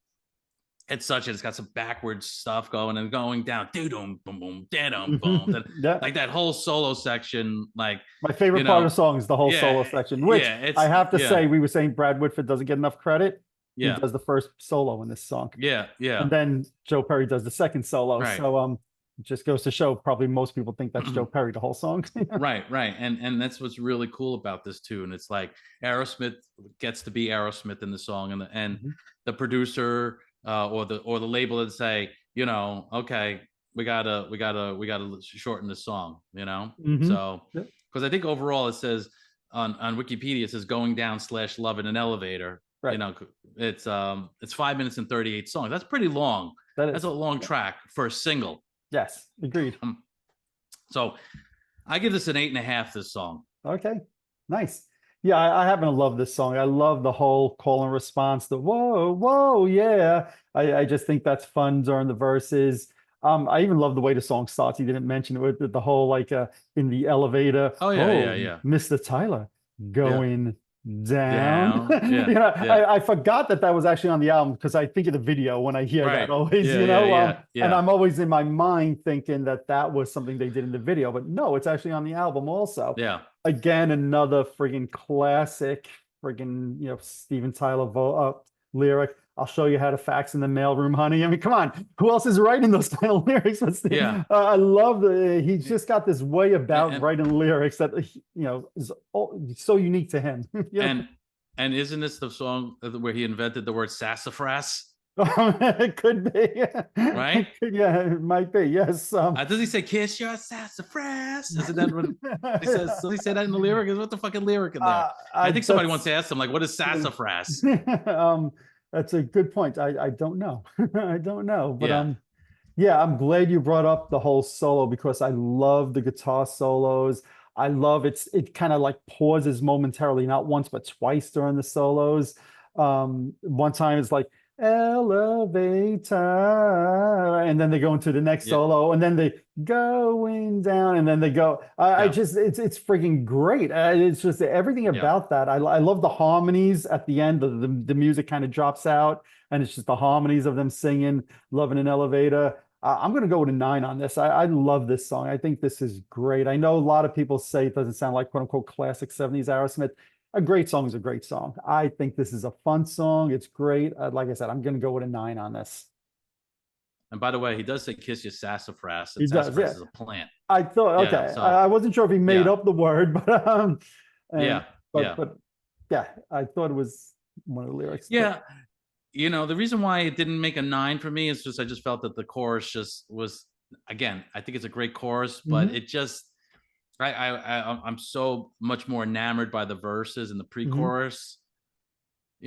It's got some backwards stuff going and going down, doo boom, boom, da boom, Hmm. Yep. like that whole solo section, like My favorite you part of know, the song is the whole yeah, solo section, which yeah, I it's have to yeah, say, we were saying Brad Whitford doesn't get enough credit. He yeah, does the first solo in this song. yeah, yeah, And then Joe Perry does the second solo. right. So it just goes to show probably most people think that's Joe Perry the whole song. Right, and that's what's really cool about this too. And it's like Aerosmith gets to be Aerosmith in the song, and Mhm. the producer or the label would say, okay, we gotta shorten the song, Mhm. so Yep. because I think overall it says on Wikipedia it says going down / love in an elevator. Right. It's 5 minutes and 38 songs. That's pretty long. That That's a is. long Yeah. track for a single. Yes. Agreed. So I give this an 8.5. This song. Okay, nice. Yeah, I happen to love this song. I love the whole call and response, the whoa, whoa, yeah. I just think that's fun during the verses. I even love the way the song starts. He didn't mention it with the whole like in the elevator. Oh yeah, Oh, yeah, yeah, Mr. Tyler yeah. going down. Down. Yeah, You know, yeah. I forgot that that was actually on the album because I think of the video when I hear that Right. always, Yeah, you yeah, know, yeah, and yeah, I'm always in my mind thinking that that was something they did in the video, but no, it's actually on the album also. yeah. Again, another friggin' classic, friggin', Steven Tyler lyric. I'll show you how to fax in the mailroom, honey. I mean, come on, who else is writing those kind of lyrics? Yeah. I love he's just got this way about And writing lyrics that is so unique to him. and and isn't this the song where he invented the word sassafras? It could be, Right? yeah, it might be. Yes. Does he say "kiss your sassafras"? Isn't that what he says? Does he say that in the lyric? Is what the fucking lyric in there? I think somebody wants to ask him, like, what is sassafras? um, that's a good point. I don't know. I don't know, but Yeah, yeah, I'm glad you brought up the whole solo because I love the guitar solos. I love it kind of like pauses momentarily, not once but twice during the solos. One time it's like elevator, and then they go into the next yeah, solo, and then they going down, and then they go. I yeah, just it's freaking great. It's just everything yeah. about that. I love the harmonies at the end. The music kind of drops out, and it's just the harmonies of them singing "Love in an Elevator." I'm going to go with a 9 on this. I love this song. I think this is great. I know a lot of people say it doesn't sound like quote unquote classic 70s Aerosmith. A great song is a great song. I think this is a fun song. It's great. Like I said, I'm going to go with a 9 on this. And by the way, he does say "kiss your sassafras," He and does, sassafras yeah. is a plant. I thought, Yeah. okay. So I wasn't sure if he made yeah, up the word, and yeah, yeah, but yeah, I thought it was one of the lyrics. But yeah. The reason why it didn't make a 9 for me is just I just felt that the chorus just was, again, I think it's a great chorus, but mhm, it just I'm so much more enamored by the verses and the mhm. pre-chorus.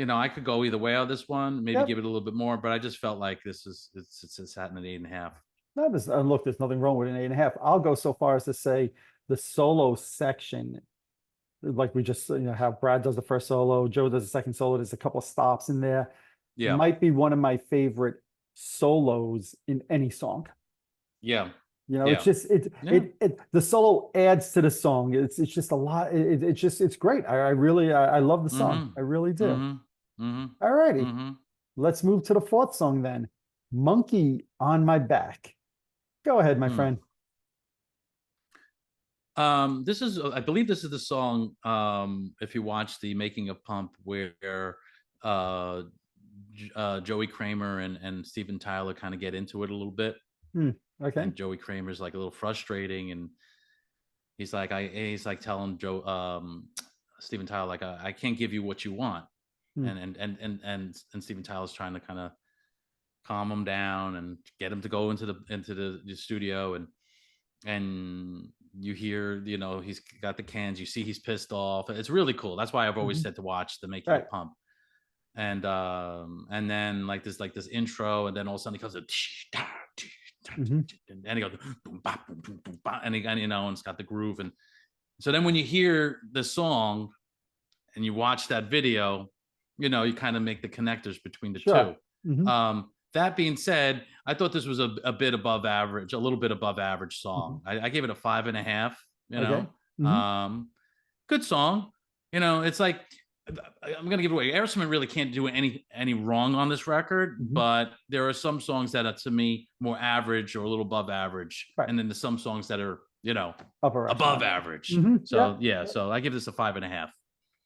I could go either way on this one, maybe Yep. give it a little bit more, but I just felt like this is it's at an 8.5. No, look, there's nothing wrong with an 8.5. I'll go so far as to say the solo section, like we just, how Brad does the first solo, Joe does the second solo. There's a couple of stops in there. Yeah, Might be one of my favorite solos in any song. yeah, It's yeah, just yeah. the solo adds to the song. It's just a lot. It's great. I really I love the song. Mm-hmm. I really do. Mm-hmm. Mm-hmm. All righty. Mm-hmm. Let's move to the fourth song then. Monkey on My Back. Go ahead, my Hmm. friend. This is, I believe, this is the song. If you watch the making of Pump, where uh, Joey Kramer and Steven Tyler kind of get into it a little bit, Hmm, okay. and Joey Kramer's like a little frustrating, and he's like telling Steven Tyler, like, I can't give you what you want, Hmm, and Steven Tyler's trying to kind of calm him down and get him to go into the studio, and you hear, he's got the cans, you see he's pissed off. It's really cool. That's why I've always mhm. said to watch the making Right. of Pump. And then like this intro, and then all of a sudden he comes Mhm. and he goes boom, bop, boom, boom, boom, bop, and and it's got the groove. And so then when you hear the song and you watch that video, you kind of make the connectors between the Sure. two. Mhm. That being said, I thought this was a bit above average, a little bit above average Mhm. song. I gave it a 5.5. Okay. Mhm. Good song. It's like, I'm gonna give it away. Aerosmith really can't do any wrong on this record, Mhm. but there are some songs that are, to me, more average or a little above average, Right. and then there's some songs that are Upper above echelon. average. Mhm. So Yep. yeah, so I give this a 5.5.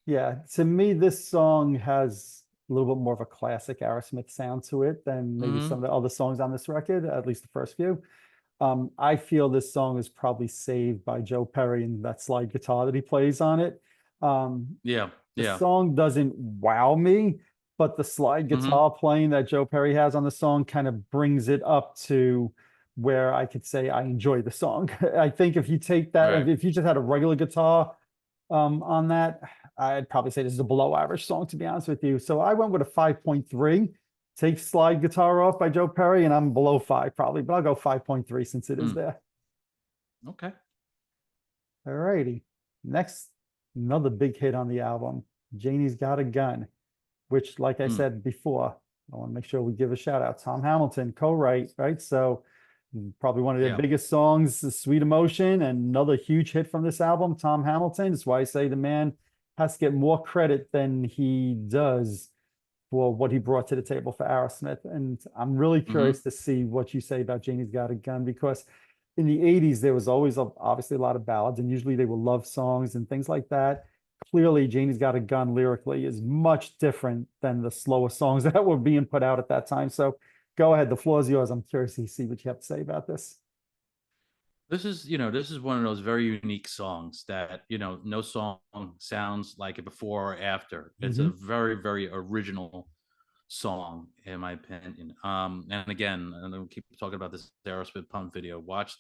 Yeah, to me, this song has a little bit more of a classic Aerosmith sound to it than maybe some Mm-hmm. of the other songs on this record, at least the first few. I feel this song is probably saved by Joe Perry and that slide guitar that he plays on it. Um, Yeah, the yeah. song doesn't wow me, but the slide Mm-hmm. guitar playing that Joe Perry has on the song kind of brings it up to where I could say I enjoy the song. I think if you take that, Right. if you just had a regular guitar on that, I'd probably say this is a below average song, to be honest with you. So I went with a 5.3. Take slide guitar off by Joe Perry, and I'm below 5 probably, but I'll go 5.3 since it is Mm. there. Okay. All righty. Next, another big hit on the album, Janie's Got a Gun, which, like I said before, I want to make sure we give a shout out. Tom Hamilton, co-write, right? So probably one of their biggest songs, Sweet Emotion, and another huge hit from this album, Tom Hamilton. That's why I say the man has to get more credit than he does for what he brought to the table for Aerosmith. And I'm really curious to see what you say about Janie's Got a Gun, because in the 80s, there was always obviously a lot of ballads, and usually they were love songs and things like that. Clearly, Janie's Got a Gun lyrically is much different than the slower songs that were being put out at that time. So go ahead, the floor is yours. I'm curious to see what you have to say about this. This is, this is one of those very unique songs that, no song sounds like it before or after. It's a very, very original song, in my opinion. And again, and we'll keep talking about this Aerosmith Pump video. Watch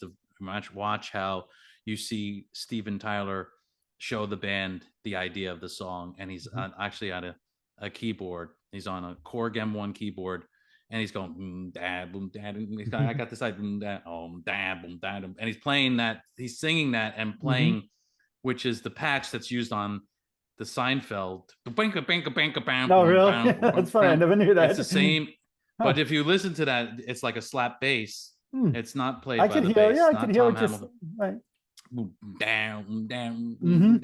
how you see Steven Tyler show the band the idea of the song, and he's actually on a keyboard. He's on a Korg M1 keyboard, and he's going boom da boom da. I got this side boom da boom da boom da, and he's playing that. He's singing that and playing, which is the patch that's used on the Seinfeld. Oh, really? That's funny. I never knew that. It's the same, but if you listen to that, it's like a slap bass. It's not played by the bass. Yeah, I could hear it just right. Down, down, down,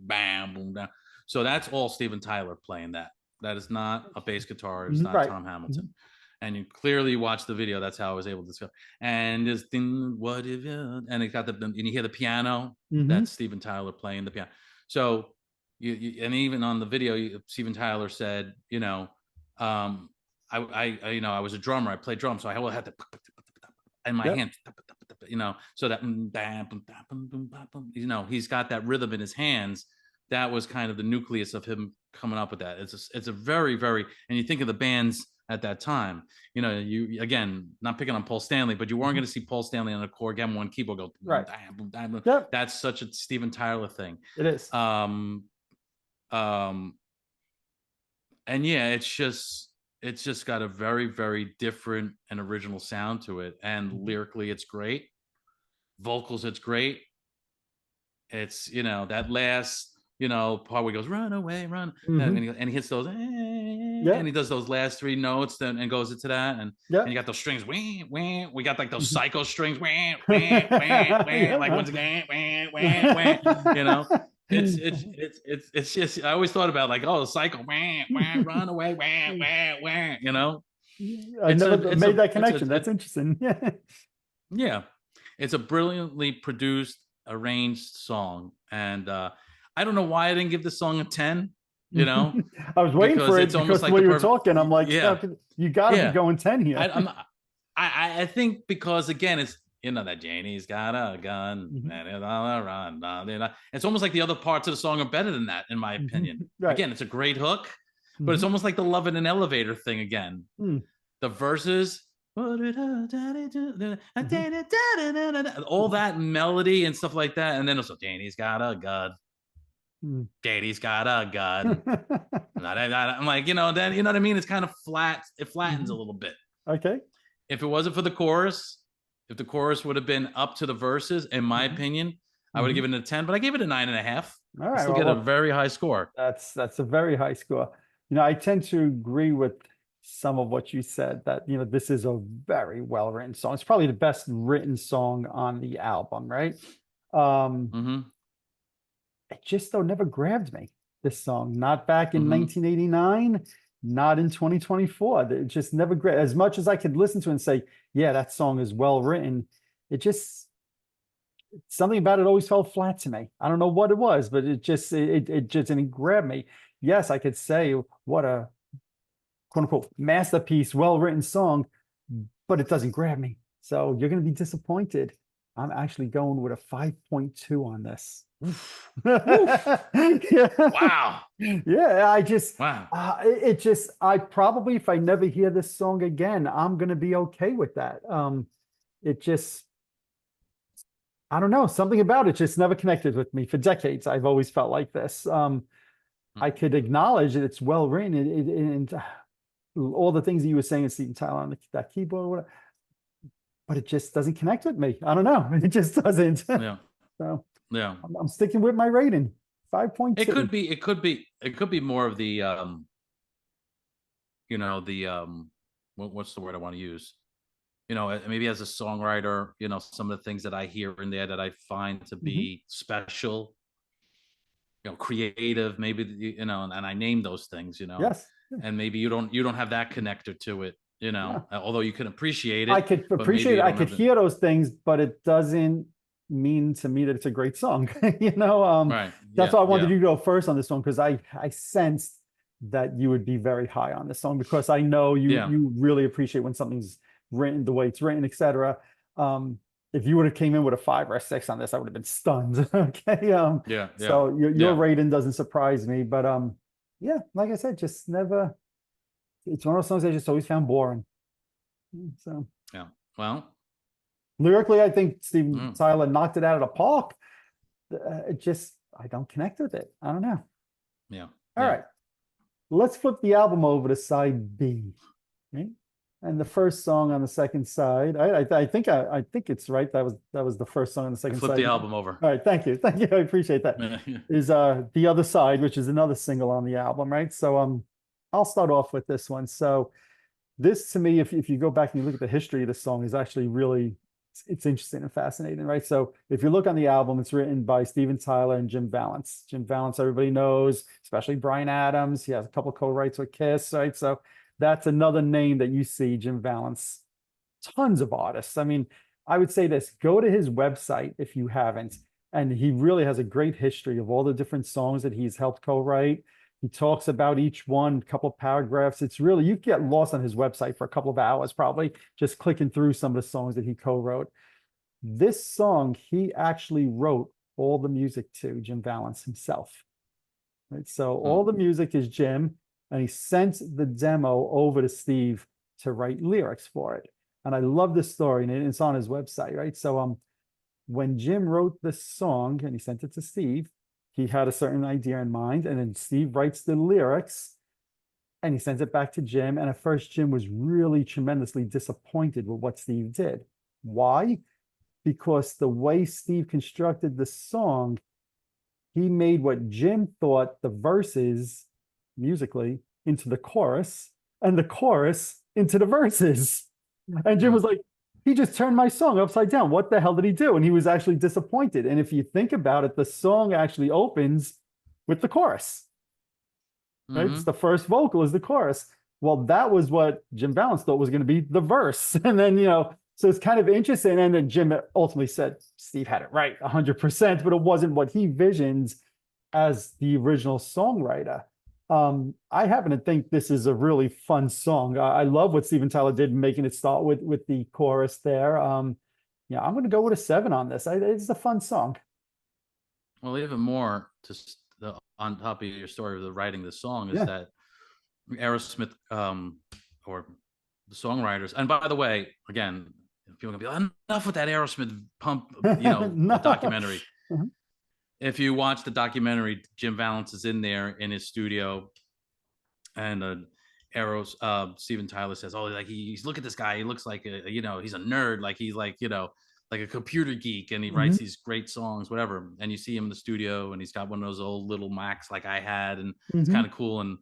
bam, boom, down. So that's all Steven Tyler playing that. That is not a bass guitar. It's not Tom Hamilton. And you clearly watch the video. That's how I was able to discover. And this thing, what if you? And it got and you hear the piano. That's Steven Tyler playing the piano. So you and even on the video, Steven Tyler said, I was a drummer. I played drums, so I had to in my hand, so that he's got that rhythm in his hands. That was kind of the nucleus of him coming up with that. It's a very, very, and you think of the bands at that time, you again, not picking on Paul Stanley, but you weren't going to see Paul Stanley on a Korg M1 keyboard go right. That's such a Steven Tyler thing. It is. And yeah, it's just got a very, very different and original sound to it. And lyrically, it's great. Vocals, it's great. It's, that last, part where he goes, run away, run. And he hits those, and he does those last three notes and goes into that. And you got those strings, we got like those psycho strings, like once again, it's just, I always thought about like, oh, psycho, run away, I never made that connection. That's interesting. Yeah, it's a brilliantly produced, arranged song, and I don't know why I didn't give this song a 10. I was waiting for it because like when you were talking, I'm like, you got to be going 10 here. I think because again, it's that Janie's got a gun, and it's almost like the other parts of the song are better than that, in my opinion. Again, it's a great hook, but it's almost like the Love in an Elevator thing again. The verses, all that melody and stuff like that, and then also Janie's got a gun. Daddy's got a gun. I'm like, then you know what I mean? It's kind of flat. It flattens a little bit. Okay. If it wasn't for the chorus, if the chorus would have been up to the verses, in my opinion, I would have given it a 10, but I gave it a 9.5. All right. Still get a very high score. That's a very high score. I tend to agree with some of what you said, that, this is a very well-written song. It's probably the best written song on the album, right? It just, though, never grabbed me, this song. Not back in 1989, not in 2024. It just never grabbed. As much as I could listen to it and say, yeah, that song is well written, something about it always fell flat to me. I don't know what it was, but it just didn't grab me. Yes, I could say what a quote unquote masterpiece, well-written song, but it doesn't grab me. So you're going to be disappointed. I'm actually going with a 5.2 on this. Yeah. Wow. Yeah, I probably, if I never hear this song again, I'm going to be okay with that. I don't know, something about it just never connected with me. For decades, I've always felt like this. I could acknowledge that it's well written and all the things that you were saying, Steven Tyler on that keyboard, or whatever, but it just doesn't connect with me. I don't know. It just doesn't. Yeah. So Yeah. I'm sticking with my rating, It 5.2. could be, it could be more of the, the, what's the word I want to use? Maybe as a songwriter, some of the things that I hear in there that I find to Mhm. be special, creative, maybe, and I name those things, Yes. Yeah. and maybe you don't have that connector to it, Yeah. although you can appreciate I it, could but maybe appreciate it. you I don't could have the hear those things, but it doesn't mean to me that it's a great song. right. That's Yeah, why I wanted yeah, you to go first on this one because I sensed that you would be very high on this song because I know yeah, you really appreciate when something's written the way it's written, etc. If you would have came in with a 5 or a 6 on this, I would have been stunned. Okay. yeah, yeah, So your yeah, rating doesn't surprise me, but yeah, like I said, just never. It's one of those songs I just always found boring. So. yeah. Well, Lyrically, I think Steven mm, Tyler knocked it out of the park. It just, I don't connect with it. I don't know. yeah, All yeah. right, let's flip the album over to side B. Right? And the first song on the second side, I think it's right. That was the first song on the I second flipped side. the album over. All right, thank you, I appreciate that. Is The Other Side, which is another single on the album, right? So I'll start off with this one. So this to me, if you go back and you look at the history of the song, is actually really it's interesting and fascinating, right? So if you look on the album, it's written by Steven Tyler and Jim Vallance. Jim Vallance, everybody knows, especially Bryan Adams. He has a couple co-writes with Kiss, right? So that's another name that you see, Jim Vallance. Tons of artists. I mean, I would say this: go to his website if you haven't, and he really has a great history of all the different songs that he's helped co-write. He talks about each one, a couple of paragraphs. It's really, you get lost on his website for a couple of hours, probably just clicking through some of the songs that he co-wrote. This song, he actually wrote all the music to, Jim Vallance himself. Right? So all Mm, the music is Jim, and he sent the demo over to Steve to write lyrics for it. And I love this story, and it's on his website, right? So when Jim wrote this song and he sent it to Steve, he had a certain idea in mind, and then Steve writes the lyrics and he sends it back to Jim. And at first, Jim was really tremendously disappointed with what Steve did. Why? Because the way Steve constructed the song, he made what Jim thought the verses musically into the chorus and the chorus into the verses. And Jim mm, was like, he just turned my song upside down. What the hell did he do? And he was actually disappointed. And if you think about it, the song actually opens with the chorus, right? It's mm-hmm. the first vocal is the chorus. Well, that was what Jim Vallance thought was going to be the verse. And then, so it's kind of interesting. And then Jim ultimately said Steve had it right 100%, but it wasn't what he visioned as the original songwriter. I happen to think this is a really fun song. I love what Steven Tyler did making it start with the chorus there. Yeah, I'm going to go with a 7 on this. It's a fun song. Well, even more on top of your story of the writing the song is Yeah. that Aerosmith, or the songwriters. And by the way, again, people are gonna be enough with that Aerosmith pump, No. documentary. Mhm. If you watch the documentary, Jim Vallance is in there in his studio, and Steven Tyler says, "Oh, like he's look at this guy. He looks like he's a nerd. Like he's like a computer geek, and he Mhm. writes these great songs, whatever." And you see him in the studio, and he's got one of those old little Macs like I had, and it's kind Mhm. of cool. And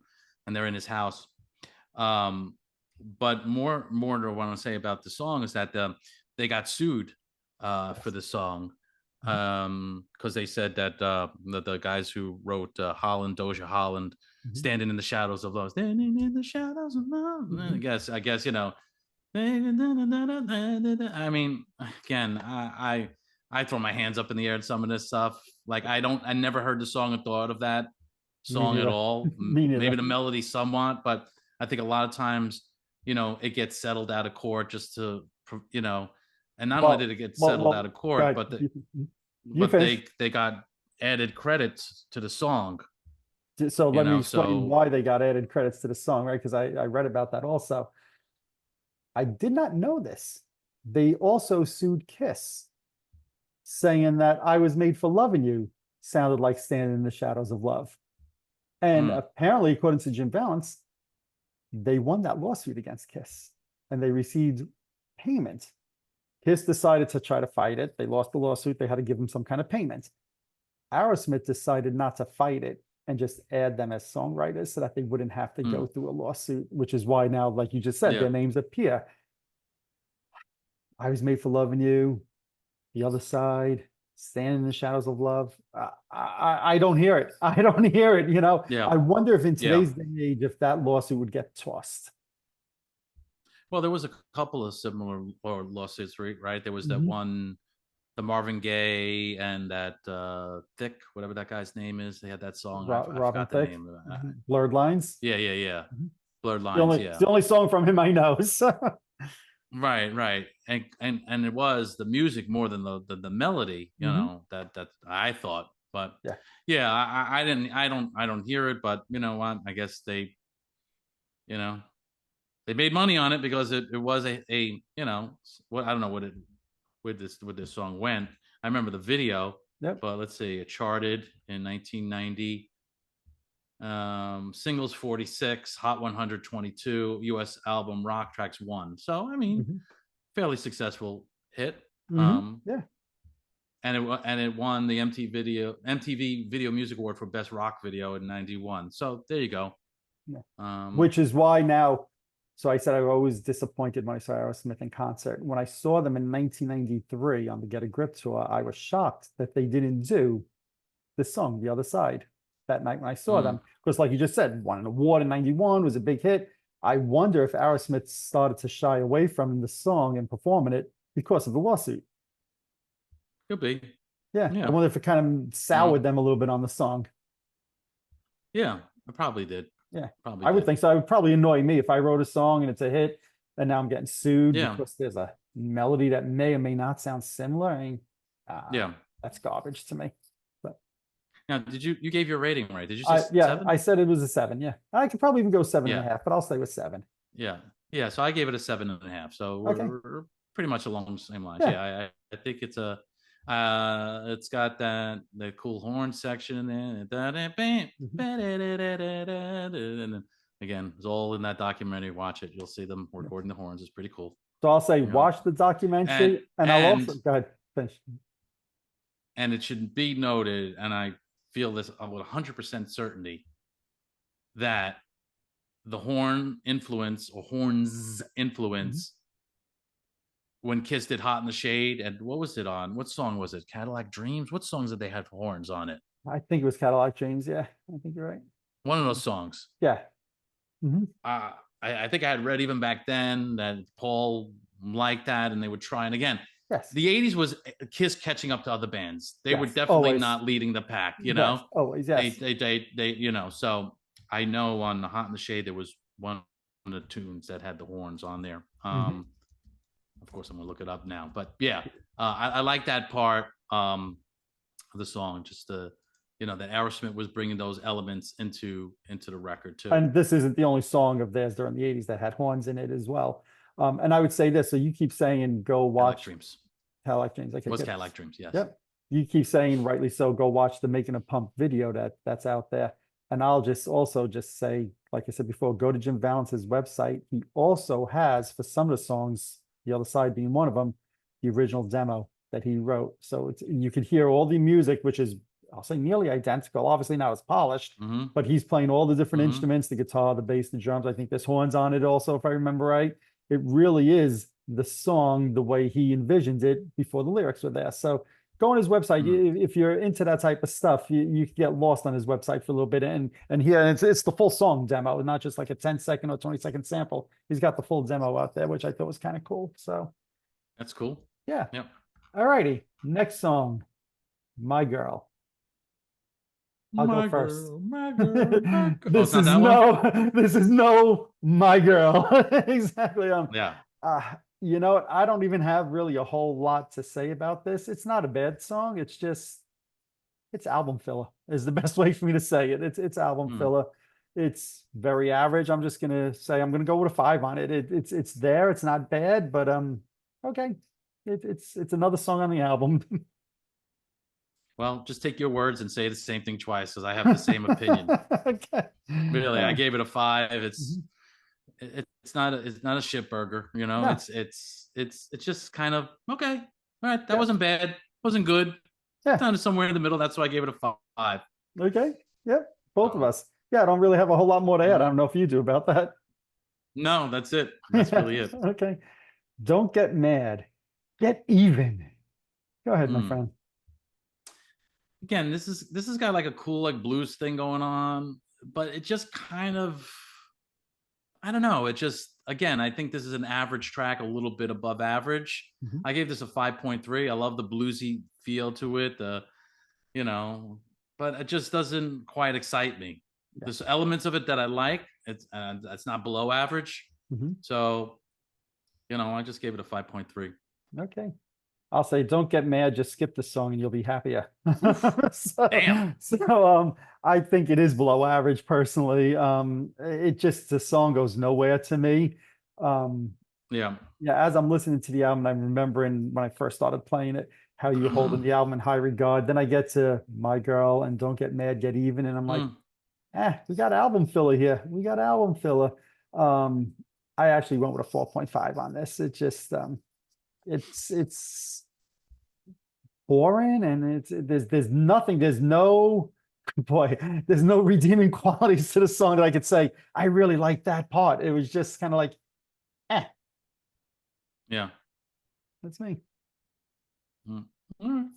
they're in his house. Um, but more to what I want to say about the song is that they got sued for Yes. the song Mhm. because they said that the guys who wrote Doja Holland, Mhm. standing in the shadows of love, standing in the shadows of love. Mhm. I guess I mean, again, I throw my hands up in the air at some of this stuff. Like I never heard the song and thought of that Me song at neither. all. Me Maybe neither. the melody somewhat, but I think a lot of times, it gets settled out of court just to, and not only did Well, it get well, settled out well, of court, God, you but finish. they got added credits to the song, So let me explain so why they got added credits to the song, right? Because I read about that also. I did not know this. They also sued Kiss, saying that I Was Made for Loving You sounded like Standing in the Shadows of Love. And mm, apparently, according to Jim Vallance, they won that lawsuit against Kiss and they received payment. Kiss decided to try to fight it. They lost the lawsuit. They had to give them some kind of payment. Aerosmith decided not to fight it and just add them as songwriters so that they wouldn't have to go Mm. through a lawsuit, which is why now, like you just said, Yeah. their names appear. I Was Made for Loving You, The Other Side, Stand in the Shadows of Love. I don't hear it. I don't hear it. Yeah. I wonder if in Yeah. today's day and age, if that lawsuit would get tossed. Well, there was a couple of similar or lawsuits, right? There was that Mhm. one, the Marvin Gaye and that Thick, whatever that guy's name is. They had that song. I Robin forgot the Thicke, name. Blurred Lines. Yeah, yeah, yeah. Mhm. Blurred The Lines. only, it's Yeah. the only song from him I know. So. Right, right. And it was the music more than the melody, Mhm. that I thought. But Yeah. yeah, I don't hear it, but you know what? I guess you know, they made money on it because it was what I don't know what it with this song went. I remember the video, Yep. but let's see, it charted in 1990. Singles 46, Hot 122, US album Rock Tracks 1. So I mean, Mhm. fairly successful hit. Mhm. Um, Yeah. and it won the MTV Video Music Award for Best Rock Video in '91. So there you go. Yeah. Um, Which is why now, so I said I was always disappointed when I saw Aerosmith in concert. When I saw them in 1993 on the Get a Grip tour, I was shocked that they didn't do this song, The Other Side, that night when I saw mm, them. Because like you just said, won an award in 91, was a big hit. I wonder if Aerosmith started to shy away from the song and performing it because of the lawsuit. could be. Yeah. I Yeah. wonder if it kind of soured Well, them a little bit on the song. yeah, I probably did. Yeah, Probably I would did. think so. It would probably annoy me if I wrote a song and it's a hit, and now I'm getting sued Yeah. because there's a melody that may or may not sound similar. I mean, uh, Yeah. that's garbage to me. But Now, you gave your rating right? Did you say yeah, seven? I said it was a 7. Yeah, I could probably even go seven and a Yeah. half, but I'll stay with 7. Yeah. Yeah. So I gave it a 7.5. So Okay. we're pretty much along the same lines. Yeah. Yeah. I think it's got the cool horn section in there. Mhm. And then again, it's all in that documentary. Watch it. You'll see them Yeah. recording the horns. It's pretty cool. So I'll say You know, watch the and documentary, and I'll also and go ahead finish. and it should be noted, and I feel this with 100% certainty, that the horn influence or horns Mhm. influence when Kiss did Hot in the Shade. And what was it on? What song was it? Cadillac Dreams? What songs did they have horns on it? I think it was Cadillac James. Yeah, I think you're right. One of those songs. Yeah. Mhm. I think I had read even back then that Paul liked that and they would try. And again, Yes. the 80s was Kiss catching up to other bands. They were Yes. definitely Always. not leading the pack, Yes. Always. Yes. so I know on the Hot in the Shade, there was one of the tunes that had the horns on there. Mhm. Of course, I'm gonna look it up now, but yeah, I like that part of the song. Just that Aerosmith was bringing those elements into the record too. And this isn't the only song of theirs during the 80s that had horns in it as well. And I would say this, so you keep saying go Cadillac watch Dreams Cadillac James. Okay, was good. Cadillac Dreams, yes. Yep. You keep saying rightly so, go watch the Making a Pump video that's out there. And I'll just also just say, like I said before, go to Jim Valence's website. He also has, for some of the songs, The Other Side being one of them, the original demo that he wrote. So you can hear all the music, which is, I'll say, nearly identical. Obviously not as polished, Mm-hmm. but he's playing all the different Mm-hmm. instruments, the guitar, the bass, the drums. I think there's horns on it also, if I remember right. It really is the song the way he envisioned it before the lyrics were there. So go on his website. If you're into that type of stuff, you can get lost on his website for a little bit. And here it's the full song demo, not just like a 10-second or 20-second sample. He's got the full demo out there, which I thought was kind of cool. So That's cool. yeah. Yep. All righty. Next song, My Girl. I'll go first. My girl, my girl. This not is that one? this is no My Girl. Exactly. Yeah. You know what? I don't even have really a whole lot to say about this. It's not a bad song. It's just it's album filler is the best way for me to say it. It's album Hmm. filler. It's very average. I'm just gonna say I'm gonna go with a 5 on it. It's there. It's not bad, but okay. It's another song on the album. Well, just take your words and say the same thing twice because I have the same opinion. Okay. Really, I gave it a 5. Mhm. It's not a shit burger, No. It's just kind of okay. All right, that Yeah. wasn't bad, wasn't good. Yeah. kind of somewhere in the middle. That's why I gave it a 5. Okay. Yep. Both of So, us. Yeah, I don't really have a whole lot more to add. I mhm. don't know if you do about that. No, that's it. That's really it. Okay. Don't get mad. Get even. Go ahead, my Mm. friend. Again, this has got like a cool like blues thing going on, but it just kind of, I don't know. It just, again, I think this is an average track, a little bit above average. Mhm. I gave this a 5.3. I love the bluesy feel to it. You know, but it just doesn't quite excite me. Yeah. There's elements of it that I like. It's not below average. Mhm. So, I just gave it a 5.3. Okay. I'll say, don't get mad, just skip the song and you'll be happier. Oof, damn. I think it is below average personally. It just, the song goes nowhere to me. Um, Yeah. yeah, as I'm listening to the album, I'm remembering when I first started playing it, how you holding the album in high regard. Then I get to My Girl and Don't Get Mad, Get Even, and I'm like, Mm, we got album filler here. We got album filler. Um, I actually went with a 4.5 on this. It just, it's boring, and there's nothing, there's no, boy, there's no redeeming qualities to the song that I could say I really like that part. It was just kind of like, eh, yeah. that's me.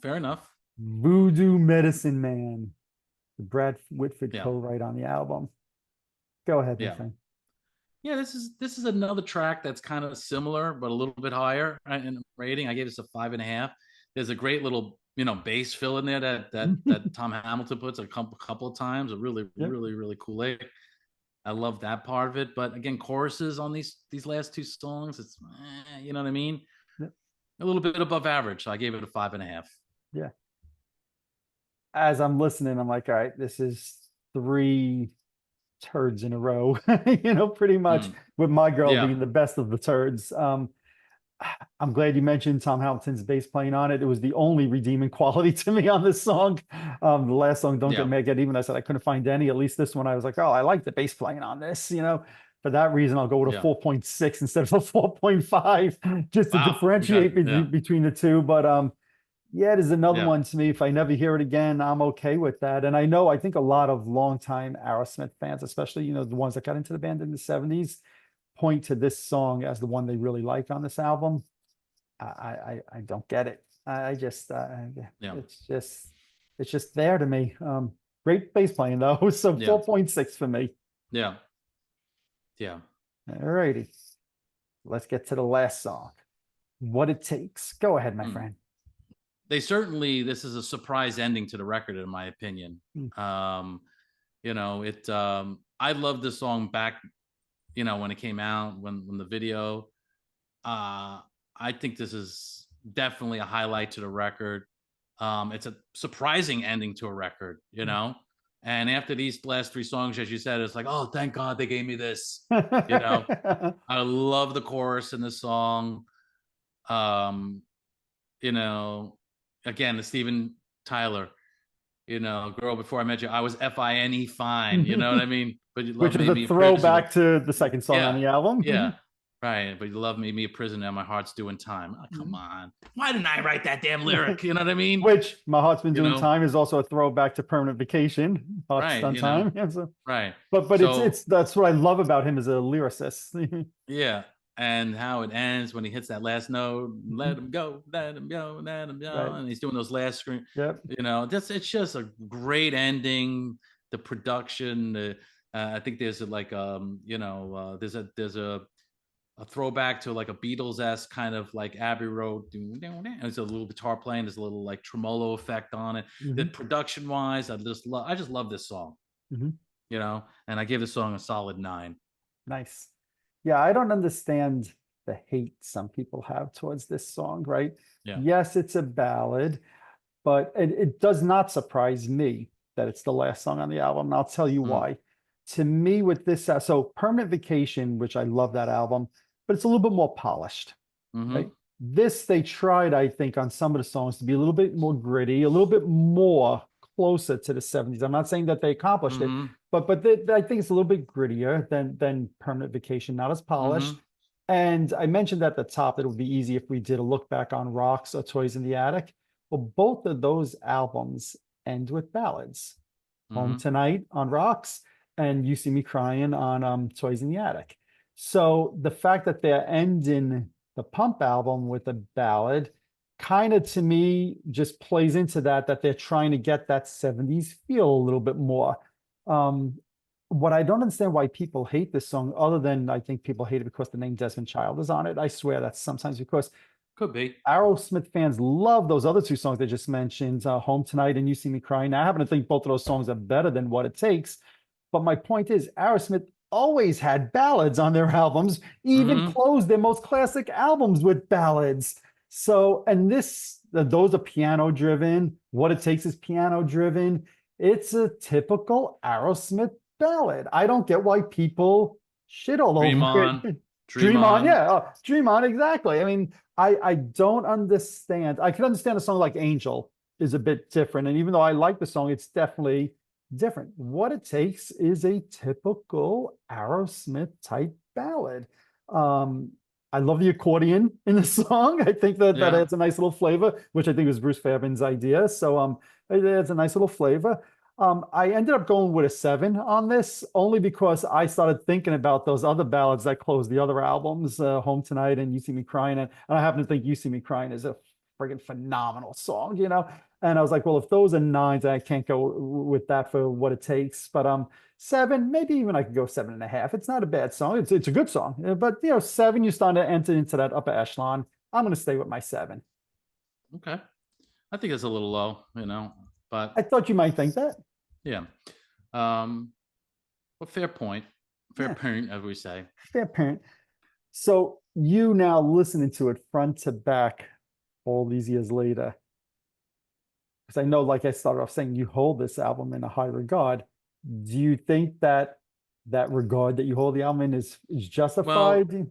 Fair enough. Voodoo Medicine Man, the Brad Whitford Yeah. co-write on the album. Go ahead, my Yeah. friend. Yeah, this is another track that's kind of similar, but a little bit higher in rating. I gave this a 5.5. There's a great little, bass fill in there that Tom Hamilton puts a couple of times. A really, Yep. really, really cool lick. I love that part of it. But again, choruses on these last two songs, it's you know what I mean? Yep. A little bit above average. So I gave it a 5.5. Yeah. As I'm listening, I'm like, all right, this is three turds in a row, pretty much, Mm, with My Girl yeah. being the best of the turds. I'm glad you mentioned Tom Hamilton's bass playing on it. It was the only redeeming quality to me on this song. The last song, Don't Get Yeah. Mad, Get Even, I said I couldn't find any. At least this one, I was like, oh, I like the bass playing on this. For that reason, I'll go with a Yeah. 4.6 instead of a 4.5, just to Wow. Okay. differentiate Yeah. between the two. But yeah, there's another Yeah. one to me. If I never hear it again, I'm okay with that. And I think a lot of longtime Aerosmith fans, especially, the ones that got into the band in the 70s, point to this song as the one they really like on this album. I don't get it. I just Yeah. it's just there to me. Great bass playing though. So Yeah. 4.6 for me. Yeah. Yeah. All righty. Let's get to the last song. What It Takes. Go ahead, my friend. This is a surprise ending to the record, in my opinion. Mm. I love this song back, when it came out, when the video. I think this is definitely a highlight to the record. It's a surprising ending to a record, and after these last three songs, as you said, it's like, oh, thank God they gave me this. I love the chorus in the song. Um, again, the Steven Tyler, girl, before I met you, I was Fine fine. You know what I mean? But you love Which is me, a me a prisoner. throwback to the second song on Yeah, the album. yeah, right. But you love me, me a prisoner. My heart's doing time. Oh, come on. Why didn't I write that damn lyric? You know what I mean? Which My Heart's Been You Doing know, Time is also a throwback to Permanent Vacation. Heart's right? Done Time. Yeah, so, Right. but So it's that's what I love about him as a lyricist. yeah, and how it ends when he hits that last note, let him go, let him go, let him go, Right. and he's doing those last scream. Yep. It's just a great ending. The production, I think there's a throwback to like a Beatles-esque kind of like Abbey Road. There's a little guitar playing. There's a little like tremolo effect on it. The Mhm. production-wise, I just love this song. Mhm. And I give the song a solid 9. Nice. Yeah, I don't understand the hate some people have towards this song, right? Yeah. Yes, it's a ballad, but it does not surprise me that it's the last song on the album. And I'll tell you why. To me, with this, so Permanent Vacation, which I love that album, but it's a little bit more polished, right? This, they tried, I think, on some of the songs to be a little bit more gritty, a little bit more closer to the 70s. I'm not saying that they accomplished it, but I think it's a little bit grittier than Permanent Vacation, not as polished. And I mentioned at the top that it would be easy if we did a look back on Rocks or Toys in the Attic. Well, both of those albums end with ballads. Home Hmm. Tonight on Rocks and You See Me Crying on Toys in the Attic. So the fact that they're ending the Pump album with a ballad kind of to me just plays into that they're trying to get that 70s feel a little bit more. Um, what I don't understand why people hate this song, other than I think people hate it because the name Desmond Child is on it. I swear that's sometimes because Could be. Aerosmith fans love those other two songs they just mentioned, Home Tonight and You See Me Crying. Now, I happen to think both of those songs are better than What It Takes. But my point is, Aerosmith always had ballads on their albums, even Hmm. closed their most classic albums with ballads. So, and those are piano driven. What It Takes is piano driven. It's a typical Aerosmith ballad. I don't get why people shit all Dream over on, it. dream Dream On, on. yeah, Dream On, exactly. I mean, I don't understand. I can understand a song like Angel is a bit different. And even though I like the song, it's definitely different. What It Takes is a typical Aerosmith type ballad. Um, I love the accordion in the song. I think that Yeah. adds a nice little flavor, which I think was Bruce Fairbairn's idea. So it adds a nice little flavor. I ended up going with a 7 on this only because I started thinking about those other ballads that closed the other albums, Home Tonight and You See Me Crying. And I happen to think You See Me Crying is a friggin' phenomenal song, you know? And I was like, well, if those are 9s, I can't go with that for What It Takes. But 7, maybe even I could go 7.5. It's not a bad song. It's a good song. But 7, you're starting to enter into that upper echelon. I'm going to stay with my 7. Okay. I think it's a little low, I but thought you might think that. yeah. Um, but fair point. Fair Yeah, point, as we say. fair parent. So you now listening to it front to back all these years later, because I know, like I started off saying, you hold this album in a high regard. Do you think that regard that you hold the album in is Well, justified?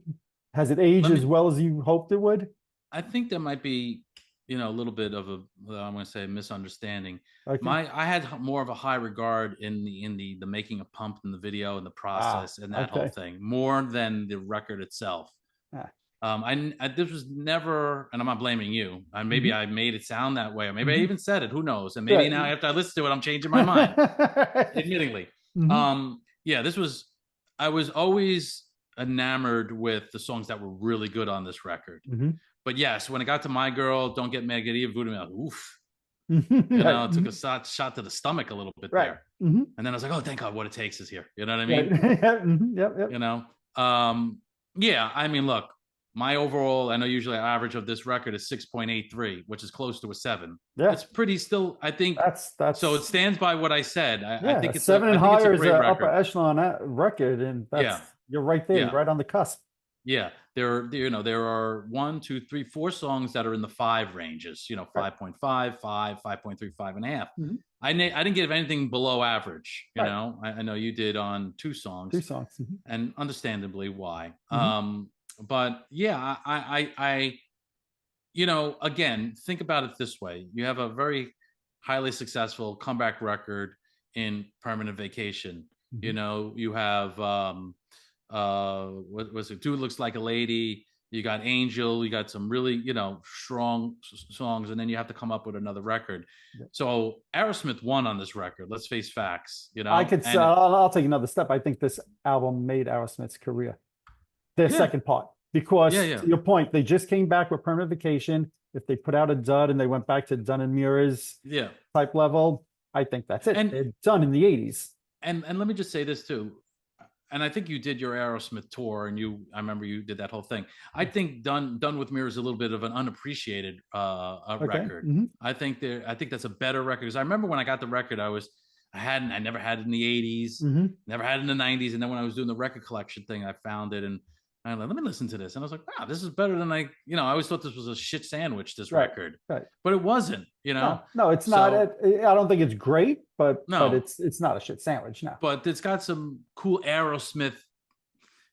Has it aged let as me well as you hoped it would? I think there might be, a little bit of a, well, I'm going to say misunderstanding. Okay. I had more of a high regard in the making of Pump and the video and the Ah, process and that whole okay. thing more than the record itself. Ah, This was never, and I'm not blaming you. Maybe mhm, I made it sound that way, or maybe I mhm. even said it. Who knows? And maybe Right. now after I listen to it, I'm changing my mind. Admittingly, Mhm, yeah, this was. I was always enamored with the songs that were really good on this record. mhm, But yes, when it got to My Girl, Don't Get Mad, Get Even, Voodoo Man, oof, mhm. Right. it took a shot to the stomach a little bit Right. there. Mhm. And then I was like, oh, thank God, What It Takes is here. You know what I Right. mean? Yeah, mhm, yep, yep. You know, um, yeah. I mean, look, my overall, I know usually average of this record is 6.83, which is close to a 7. Yeah. It's pretty still, I think. So it That's stands by what I said. I Yeah, think a 7 and I think it's a higher is great a upper record. echelon record, and Yeah, you're right there. You're yeah. right on the cusp. Yeah, there are one, two, three, four songs that are in the 5 ranges. Right. 5.5, 5.3, 5.5. Mhm. I didn't give anything below average. Right. I know you did on 2 Two songs, songs. Mhm. and understandably why. Mhm. But yeah, again, think about it this way: you have a very highly successful comeback record in Permanent Vacation. Mhm. You have what was it? Dude Looks Like a Lady. You got Angel. You got some really strong songs, and then you have to come up with another record. Yeah. So Aerosmith won on this record. Let's face facts, I could say, and I'll take another step. I think this album made Aerosmith's career, their yeah, second part, yeah, because yeah, to your point, they just came back with Permanent Vacation. If they put out a dud and they went back to Dunn and Mura's yeah. type level, I think that's it. And They're done in the 80s. and let me just say this too. And I think you did your Aerosmith tour, and I remember you did that whole thing. I think Done with Mirror is a little bit of an unappreciated Okay. record. Mhm. I think that's a better record because I remember when I got the record, I never had it in the '80s, Mhm. never had it in the '90s, and then when I was doing the record collection thing, I found it and I was like, let me listen to this, and I was like, wow, this is better than I always thought this was a shit sandwich, this Right. record, Right. but it wasn't, No, no, it's not. So I don't think it's great, but no, it's not a shit sandwich. No. but it's got some cool Aerosmith.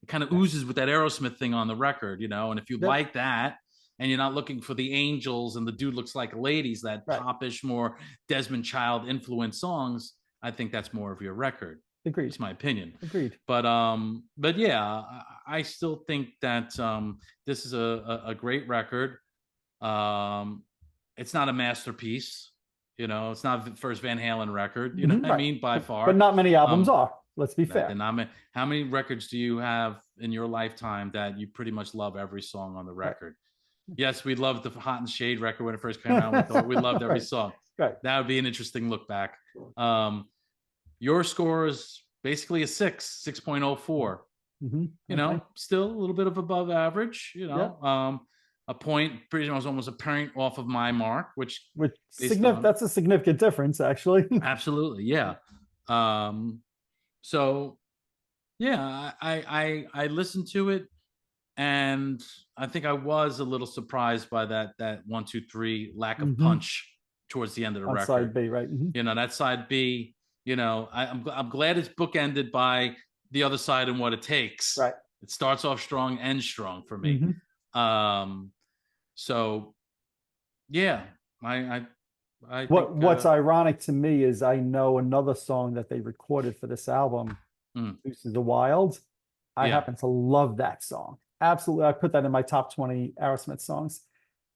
It kind of Yeah. oozes with that Aerosmith thing on the record, and if you Yep. like that and you're not looking for the angels and the dude looks like ladies, that Right. popish, more Desmond Child influenced songs, I think that's more of your record. Agreed. It's my opinion. Agreed. But yeah, I still think that this is a great record. Um it's not a masterpiece. It's not the first Van Halen record. You know what I Right. mean? By far. But not many albums are. Let's be That fair. how many records do you have in your lifetime that you pretty much love every song on the record? Yes, we loved the Hot and Shade record when it first came out. We loved every song. Right. That would be an interesting look back. Your score is basically a 6.04. Okay. Still a little bit of above average. A point, pretty much almost a point off of my mark, which that's a significant difference, actually. Absolutely, yeah. So yeah, I listened to it, and I think I was a little surprised by that 1, 2, 3 lack of punch towards the end of the record. Side B, right? That side B. I'm glad it's bookended by The Other Side and What It Takes. Right. It starts off strong, ends strong for me. So yeah, I what's ironic to me is I know another song that they recorded for this album, Deuces the Wild. I happen to love that song. Absolutely. I put that in my top 20 Aerosmith songs.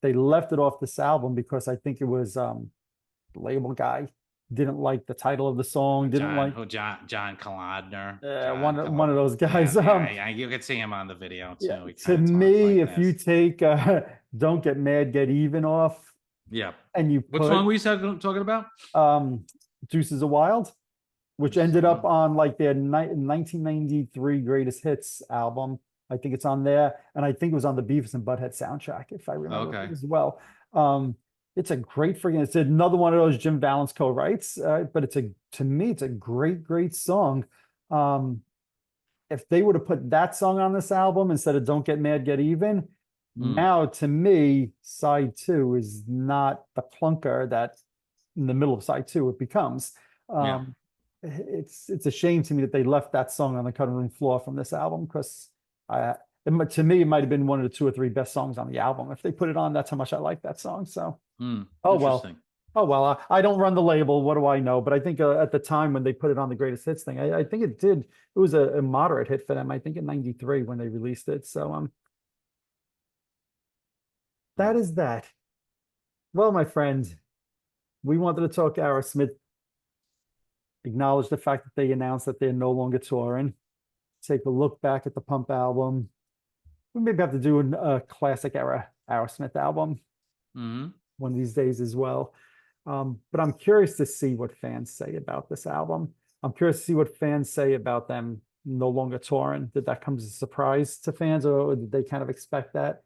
They left it off this album because I think it was the label guy didn't like the title of the song, John Kalodner. One of those guys. You can see him on the video too. Yeah. To me, if you take Don't Get Mad, Get Even off. Yeah. And you what song were you talking about? Deuces of Wild, which ended up on like their 1993 Greatest Hits album. I think it's on there. And I think it was on the Beavis and Butthead soundtrack, if I remember as well. It's a great it's another one of those Jim Valance co-writes, but to me, it's a great song. If they would have put that song on this album instead of Don't Get Mad, Get Even, now to me, side 2 is not the clunker that in the middle of side 2 it becomes. It's a shame to me that they left that song on the cutting room floor from this album, because to me, it might have been one of the 2 or 3 best songs on the album. If they put it on, that's how much I like that song. So, oh well, I don't run the label. What do I know? But I think at the time when they put it on the Greatest Hits thing, I think it was a moderate hit for them. I think in '93 when they released it. So, that is that. Well, my friend, we wanted to talk Aerosmith, acknowledge the fact that they announced that they're no longer touring, take a look back at the Pump album. We maybe have to do a classic era Aerosmith album one of these days as well. But I'm curious to see what fans say about this album. I'm curious to see what fans say about them no longer touring. Did that come as a surprise to fans, or did they kind of expect that?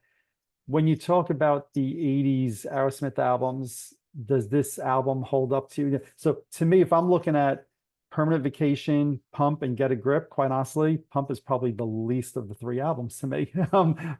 When you talk about the 80s Aerosmith albums, does this album hold up to you? So to me, if I'm looking at Permanent Vacation, Pump, and Get a Grip, quite honestly, Pump is probably the least of the 3 albums to me,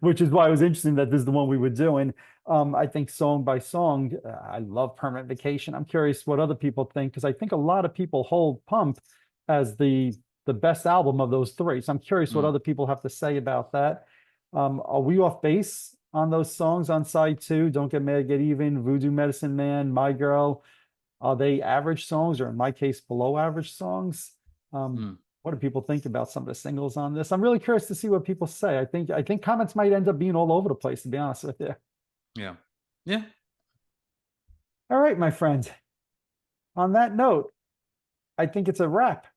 which is why it was interesting that this is the one we were doing. I think song by song, I love Permanent Vacation. I'm curious what other people think, because I think a lot of people hold Pump as the best album of those 3. So I'm curious what other people have to say about that. Are we off base on those songs on side 2? Don't Get Mad, Get Even, Voodoo Medicine Man, My Girl. Are they average songs, or in my case, below average songs? What do people think about some of the singles on this? I'm really curious to see what people say. I think comments might end up being all over the place, to be honest with you. Yeah. All right, my friend. On that note, I think it's a wrap.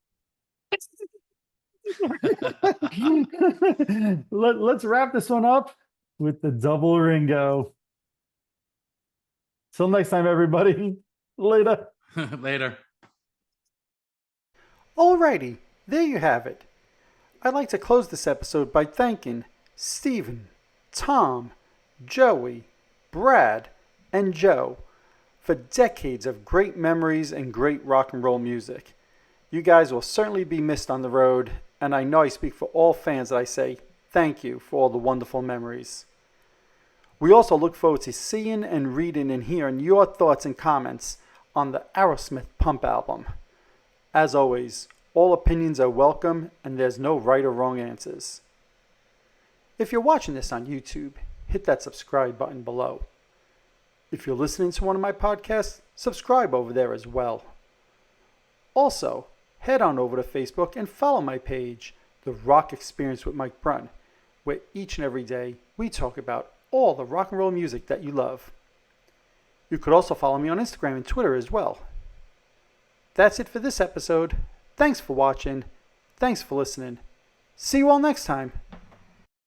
Let's wrap this one up with the double Ringo. Till next time, everybody. Later. Later. Alrighty, there you have it. I'd like to close this episode by thanking Stephen, Tom, Joey, Brad, and Joe for decades of great memories and great rock and roll music. You guys will certainly be missed on the road, and I know I speak for all fans that I say thank you for all the wonderful memories. We also look forward to seeing and reading and hearing your thoughts and comments on the Aerosmith Pump album. As always, all opinions are welcome, and there's no right or wrong answers. If you're watching this on YouTube, hit that subscribe button below. If you're listening to one of my podcasts, subscribe over there as well. Also, head on over to Facebook and follow my page, The Rock Experience with Mike Brunn, where each and every day we talk about all the rock and roll music that you love. You could also follow me on Instagram and Twitter as well. That's it for this episode. Thanks for watching. Thanks for listening. See you all next time.